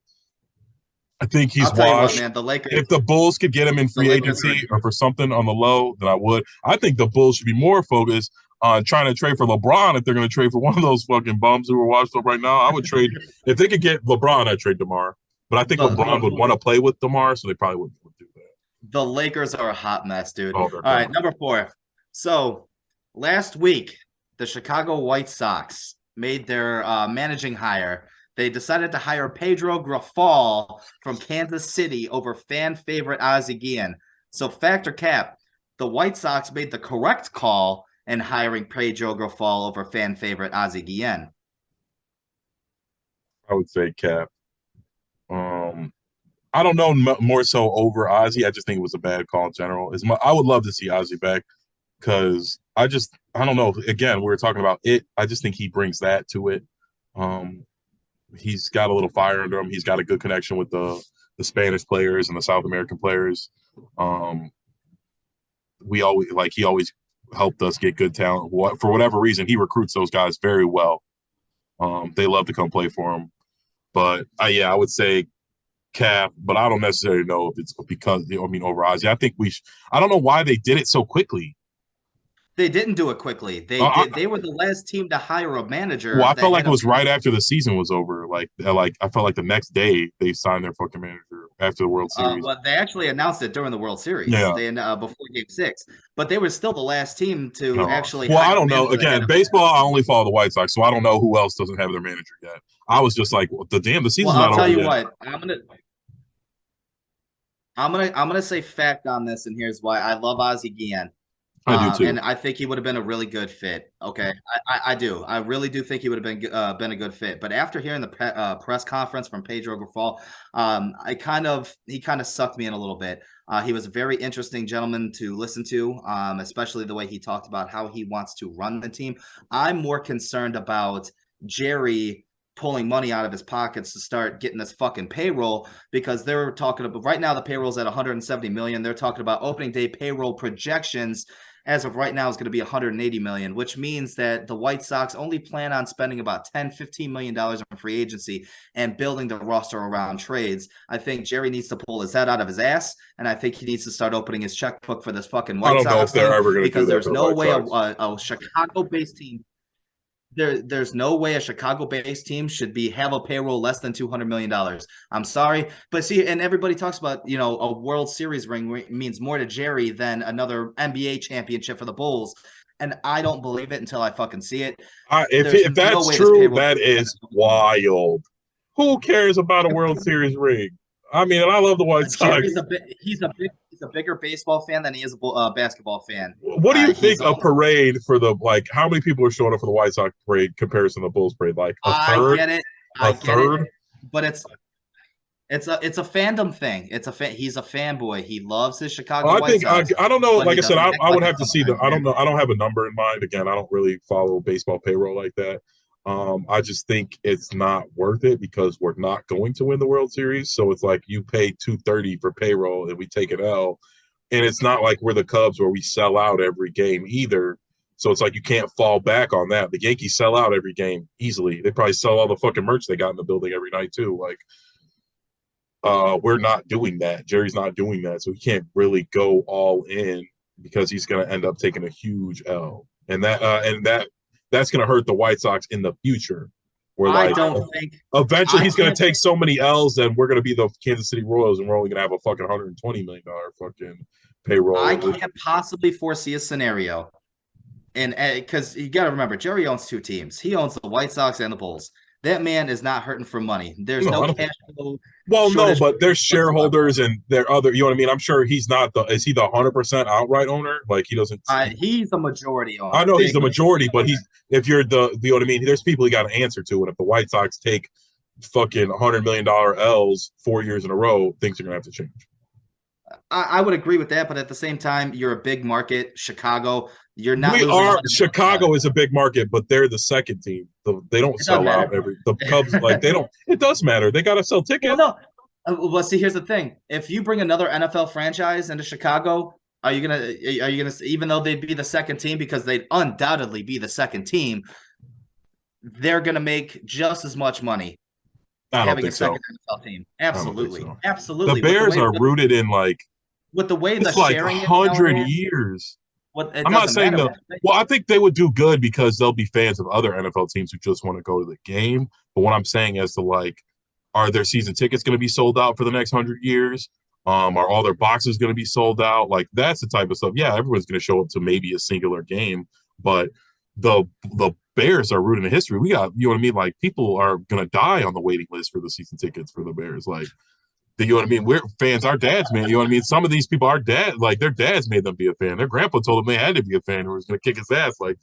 I think he's washed. Man, the Lakers, if the Bulls could get him in free agency or for something on the low, then I would. I think the Bulls should be more focused on trying to trade for LeBron. If they're going to trade for one of those fucking bums who are washed up right now, I would trade. If they could get LeBron, I'd trade DeMar. But I think LeBron would want to play with DeMar, so they probably wouldn't do that. The Lakers are a hot mess, dude. All right, number 4. So last week, the Chicago White Sox made their managing hire. They decided to hire Pedro Grifol from Kansas City over fan favorite Ozzie Guillen. So factor Cap, the White Sox made the correct call in hiring Pedro Grifol over fan favorite Ozzie Guillen. I would say Cap. I don't know more so over Ozzie. I just think it was a bad call in general. I would love to see Ozzie back because I don't know. Again, we were talking about it. I just think he brings that to it. He's got a little fire under him. He's got a good connection with the Spanish players and the South American players. He always helped us get good talent. For whatever reason, he recruits those guys very well. They love to come play for him. But I would say Cap, but I don't necessarily know if it's because over Ozzie. I think I don't know why they did it so quickly. They didn't do it quickly. They were the last team to hire a manager. Well, I felt like it was right after the season was over. Like I felt like the next day they signed their fucking manager after the World Series. But they actually announced it during the World Series. Yeah. Before Game 6. But they were still the last team to actually. Well, I don't know. Again, baseball. I only follow the White Sox, so I don't know who else doesn't have their manager yet. I was just like, the season's not over. I'll tell you what. I'm gonna say fact on this, and here's why. I love Ozzie Guillen. I do too. And I think he would have been a really good fit. Okay, I do. I really do think he would have been a good fit. But after hearing the press conference from Pedro Grafal, he kind of sucked me in a little bit. He was a very interesting gentleman to listen to, especially the way he talked about how he wants to run the team. I'm more concerned about Jerry pulling money out of his pockets to start getting this fucking payroll, because they're talking about right now the payroll's at 170 million. They're talking about opening day payroll projections as of right now is going to be 180 million, which means that the White Sox only plan on spending about 10-15 million dollars on free agency and building the roster around trades. I think Jerry needs to pull his head out of his ass, and I think he needs to start opening his checkbook for this fucking White I don't know Sox if they're team, ever going to do because that there's for the no White way Sox. a Chicago-based team there's no way a Chicago-based team should have a payroll less than $200 million. I'm sorry, but see, and everybody talks about, a World Series ring means more to Jerry than another NBA championship for the Bulls, and I don't believe it until I fucking see it. There's If no that's way this true, payroll. that is wild. Who cares about a World Series ring? I mean, and I love the White Sox. He's a bigger baseball fan than he is a basketball fan. What do you think He's a parade for the how many people are showing up for the White Sox parade comparison to the Bulls parade? Like a I third? get it. A I get third? it. But it's a fandom thing. He's a fanboy. He loves his Chicago I White think Sox. I don't know. But Like he I said, doesn't act I would like a have to see the. I don't fan. know. I don't have a number in mind. Again, I don't really follow baseball payroll like that. I just think it's not worth it because we're not going to win the World Series. So it's like you pay 230 for payroll and we take an L, and it's not like we're the Cubs where we sell out every game either. So it's like you can't fall back on that. The Yankees sell out every game easily. They probably sell all the fucking merch they got in the building every night too. Like we're not doing that. Jerry's not doing that. So he can't really go all in because he's going to end up taking a huge L. And that's going to hurt the White Sox in the future. Where I like don't think eventually I he's going to can't. take so many L's and we're going to be the Kansas City Royals and we're only going to have a fucking $120 million fucking payroll. I can't possibly foresee a scenario, and because you got to remember, Jerry owns two teams. He owns the White Sox and the Bulls. That man is not hurting for money. There's No, no I don't cash flow Well, no, shortage but there's whatsoever. shareholders and there other. You know what I mean? I'm sure he's not the. Is he the 100% outright owner? Like he doesn't. He's a majority I owner, know he's big the majority, majority but owner. he's if you're the. You know what I mean? There's people he got to answer to, and if the White Sox take fucking $100 million L's 4 years in a row, things are gonna have to change. I would agree with that, but at the same time, you're a big market, Chicago. You're not We losing are $100 million. Chicago is a big market, but they're the second team. They don't It doesn't sell out matter. every. The Cubs like they don't. It does matter. They got to sell Well, tickets. no. Well, see, here's the thing: if you bring another NFL franchise into Chicago, are you gonna even though they'd be the second team, because they'd undoubtedly be the second team, they're gonna make just as much money I don't having a think so. second NFL team. I don't think Absolutely, so. The absolutely. Bears are rooted in like With the way the it's like a sharing is hundred nowadays, years. what it I'm not doesn't saying matter the what. well, I think they would do good because they'll be fans of other NFL teams who just want to go to the game. But what I'm saying as to like, are their season tickets going to be sold out for the next 100 years? Are all their boxes going to be sold out? Like that's the type of stuff. Yeah, everyone's going to show up to maybe a singular game, but the Bears are rooted in history. We got, you know what I mean? Like people are going to die on the waiting list for the season tickets for the Bears. Like you know what I mean? We're fans. Our dads, man. You know what I mean? Some of these people, our dad, like their dads made them be a fan. Their grandpa told them they had to be a fan or was going to kick his ass. Like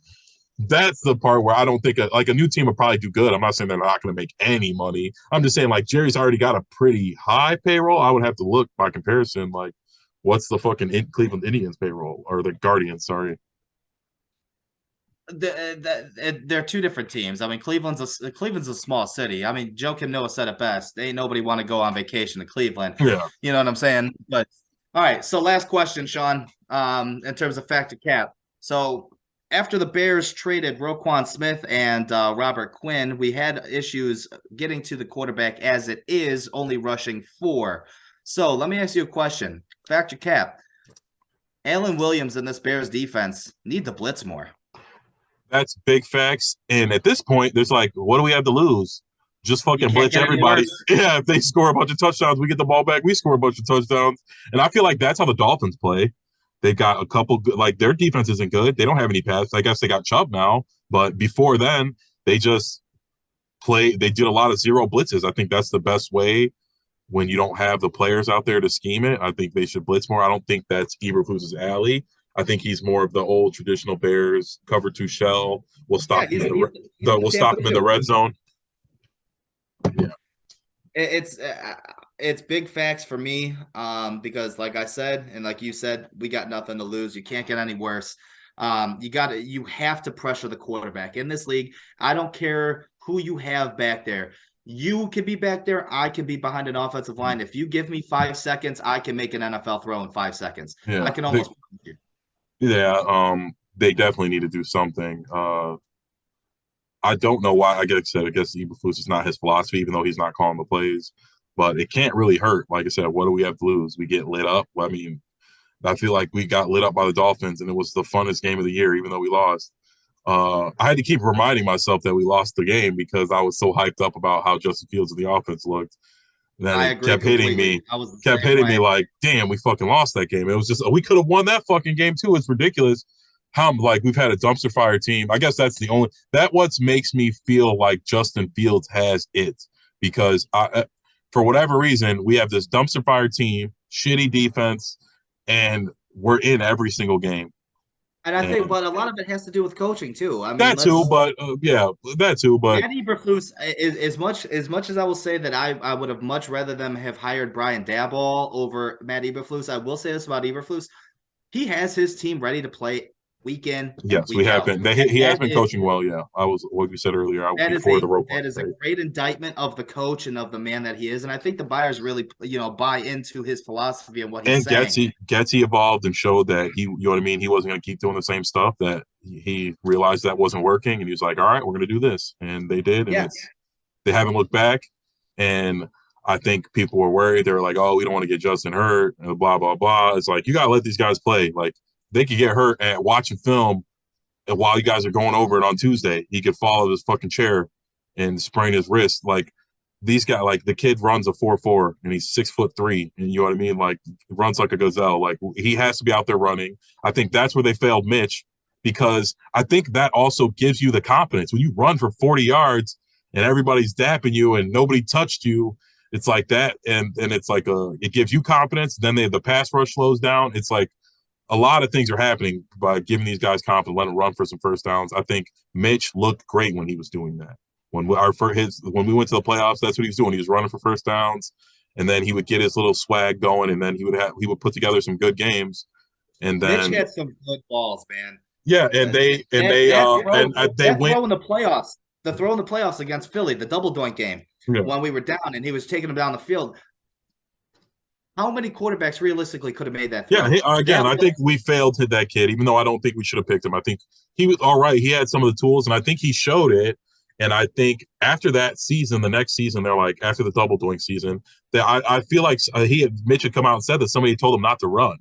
that's the part where I don't think a new team will probably do good. I'm not saying they're not going to make any money. I'm just saying like Jerry's already got a pretty high payroll. I would have to look by comparison. Like what's the fucking Cleveland Indians payroll or the Guardians? Sorry. They're two different teams. I mean, Cleveland's a small city. I mean, Joakim Noah said it best. Ain't nobody want to go on vacation to Cleveland. Yeah. You know what I'm saying? But all right. So last question, Sean. In terms of fact to cap. So after the Bears traded Roquan Smith and Robert Quinn, we had issues getting to the quarterback as it is, only rushing 4. So let me ask you a question. Fact to cap. Alan Williams and this Bears defense need to blitz more. That's big facts. And at this point, there's like, what do we have to lose? Just You fucking can't blitz get any everybody. worse. Yeah, if they score a bunch of touchdowns, we get the ball back. We score a bunch of touchdowns. And I feel like that's how the Dolphins play. They've got a couple good, like their defense isn't good. They don't have any pass. I guess they got Chubb now, but before then, they just they did a lot of zero blitzes. I think that's the best way when you don't have the players out there to scheme it. I think they should blitz more. I don't think that's Eberflus's alley. I think he's more of the old traditional Bears cover two shell. We'll Yeah, stop him he's the we'll Tampa stop him in the 2. red zone. Yeah. It's big facts for me, because like I said, and like you said, we got nothing to lose. You can't get any worse. You have to pressure the quarterback in this league. I don't care who you have back there. You can be back there. I can be behind an offensive line. If you give me 5 seconds, I can make an NFL throw in 5 seconds. Yeah. I can almost. Yeah. They definitely need to do something. I don't know why. I guess Eberflus is not his philosophy, even though he's not calling the plays. But it can't really hurt. Like I said, what do we have to lose? We get lit up. I mean, I feel like we got lit up by the Dolphins, and it was the funnest game of the year, even though we lost. I had to keep reminding myself that we lost the game because I was so hyped up about how Justin Fields and the offense looked. And then I it agree completely. I was the kept same hitting way. me like, damn, we fucking lost that game. It was just we could have won that fucking game too. It's ridiculous how like we've had a dumpster fire team. I guess that's the only that what makes me feel like Justin Fields has it because for whatever reason we have this dumpster fire team, shitty defense, and we're in every single game. And I think, And but a lot of it has to do with coaching too. I mean, that too, let's but yeah, that too, but Matt Eberflus is as much as I will say that I would have much rather them have hired Brian Daboll over Matt Eberflus. I will say this about Eberflus: he has his team ready to play week in and yes, we week have out, been. and He has been coaching well. Yeah, I was what you said earlier. that is Before a the rope. that is a great indictment of the coach and of the man that he is. And I think the buyers really buy into his philosophy and what he's And saying. Getsy evolved and showed that he, you know what I mean. He wasn't going to keep doing the same stuff. That he realized that wasn't working, and he was like, "All right, we're going to do this," and they did, and Yes, they haven't looked back. And I think people were worried. They were like, "Oh, we don't want to get Justin hurt," and blah blah blah. It's like you got to let these guys play. Like they could get hurt at watching film, and while you guys are going over it on Tuesday, he could fall out of his fucking chair and sprain his wrist. Like these guys, like the kid runs a 4.4 and he's 6'3", and you know what I mean? Like runs like a gazelle. Like he has to be out there running. I think that's where they failed Mitch because I think that also gives you the confidence when you run for 40 yards and everybody's dapping you and nobody touched you. It's like that, and it's like it gives you confidence. Then the pass rush slows down. It's like a lot of things are happening by giving these guys confidence, letting them run for some first downs. I think Mitch looked great when he was doing that. When we went to the playoffs, that's what he was doing. He was running for first downs, and then he would get his little swag going, and then he would put together some good games, and Mitch then had some good balls, man. yeah, and they That went throw in the playoffs, the throw in the playoffs against Philly, the double doink game, yeah. when we were down and he was taking them down the field. How many quarterbacks realistically could have made that throw? Yeah, again, I think we failed to that kid, even though I don't think we should have picked him. I think he was all right. He had some of the tools, and I think he showed it. And I think after that season, the next season, they're like, after the double doink season, that I feel like Mitch had come out and said that somebody told him not to run.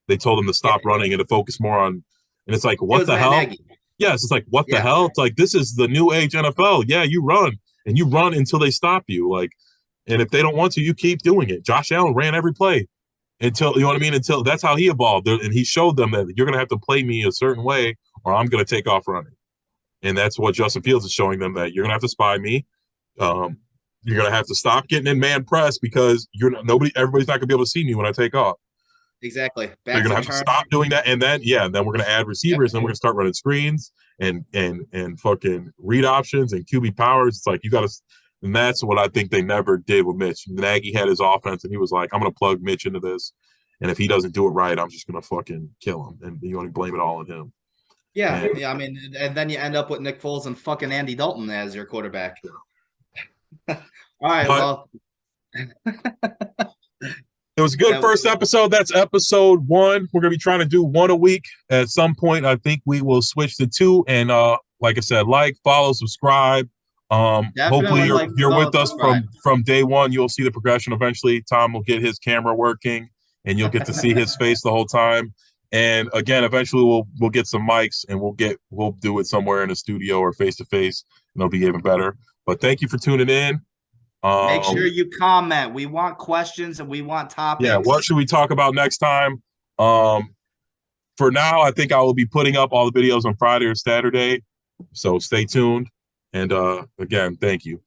They told him to stop running and to focus more on, and it's like, what the hell? Nagy. Yes, it's like, what the hell? It's like, this is the new age NFL. Yeah, you run, and you run until they stop you. Like, and if they don't want to, you keep doing it. Josh Allen ran every play until, you know what I mean? Until that's how he evolved. And he showed them that you're going to have to play me a certain way or I'm going to take off running. And that's what Justin Fields is showing them, that you're going to have to spy me. You're going to have to stop getting in man press because everybody's not going to be able to see me when I take off. Exactly. You're going to have to stop doing that. And then, then we're going to add receivers. Then we're going to start running screens and fucking read options and QB powers. It's like, you got to, and that's what I think they never did with Mitch. Nagy had his offense, and he was like, I'm going to plug Mitch into this. And if he doesn't do it right, I'm just going to fucking kill him. And you want to blame it all on him. Yeah. I mean, and then you end up with Nick Foles and fucking Andy Dalton as your quarterback. All right. Well, it was a good first episode. That's episode 1. We're going to be trying to do 1 a week. At some point, I think we will switch to 2. And like I said, follow, subscribe. Hopefully you're with us from day one. You'll see the progression. Eventually Tom will get his camera working and you'll get to see his face the whole time. And again, eventually we'll get some mics and we'll do it somewhere in a studio or face to face, and it'll be even better. But thank you for tuning in. Make sure you comment. We want questions and we want topics. Yeah, what should we talk about next time? For now, I think I will be putting up all the videos on Friday or Saturday. So stay tuned. And again, thank you.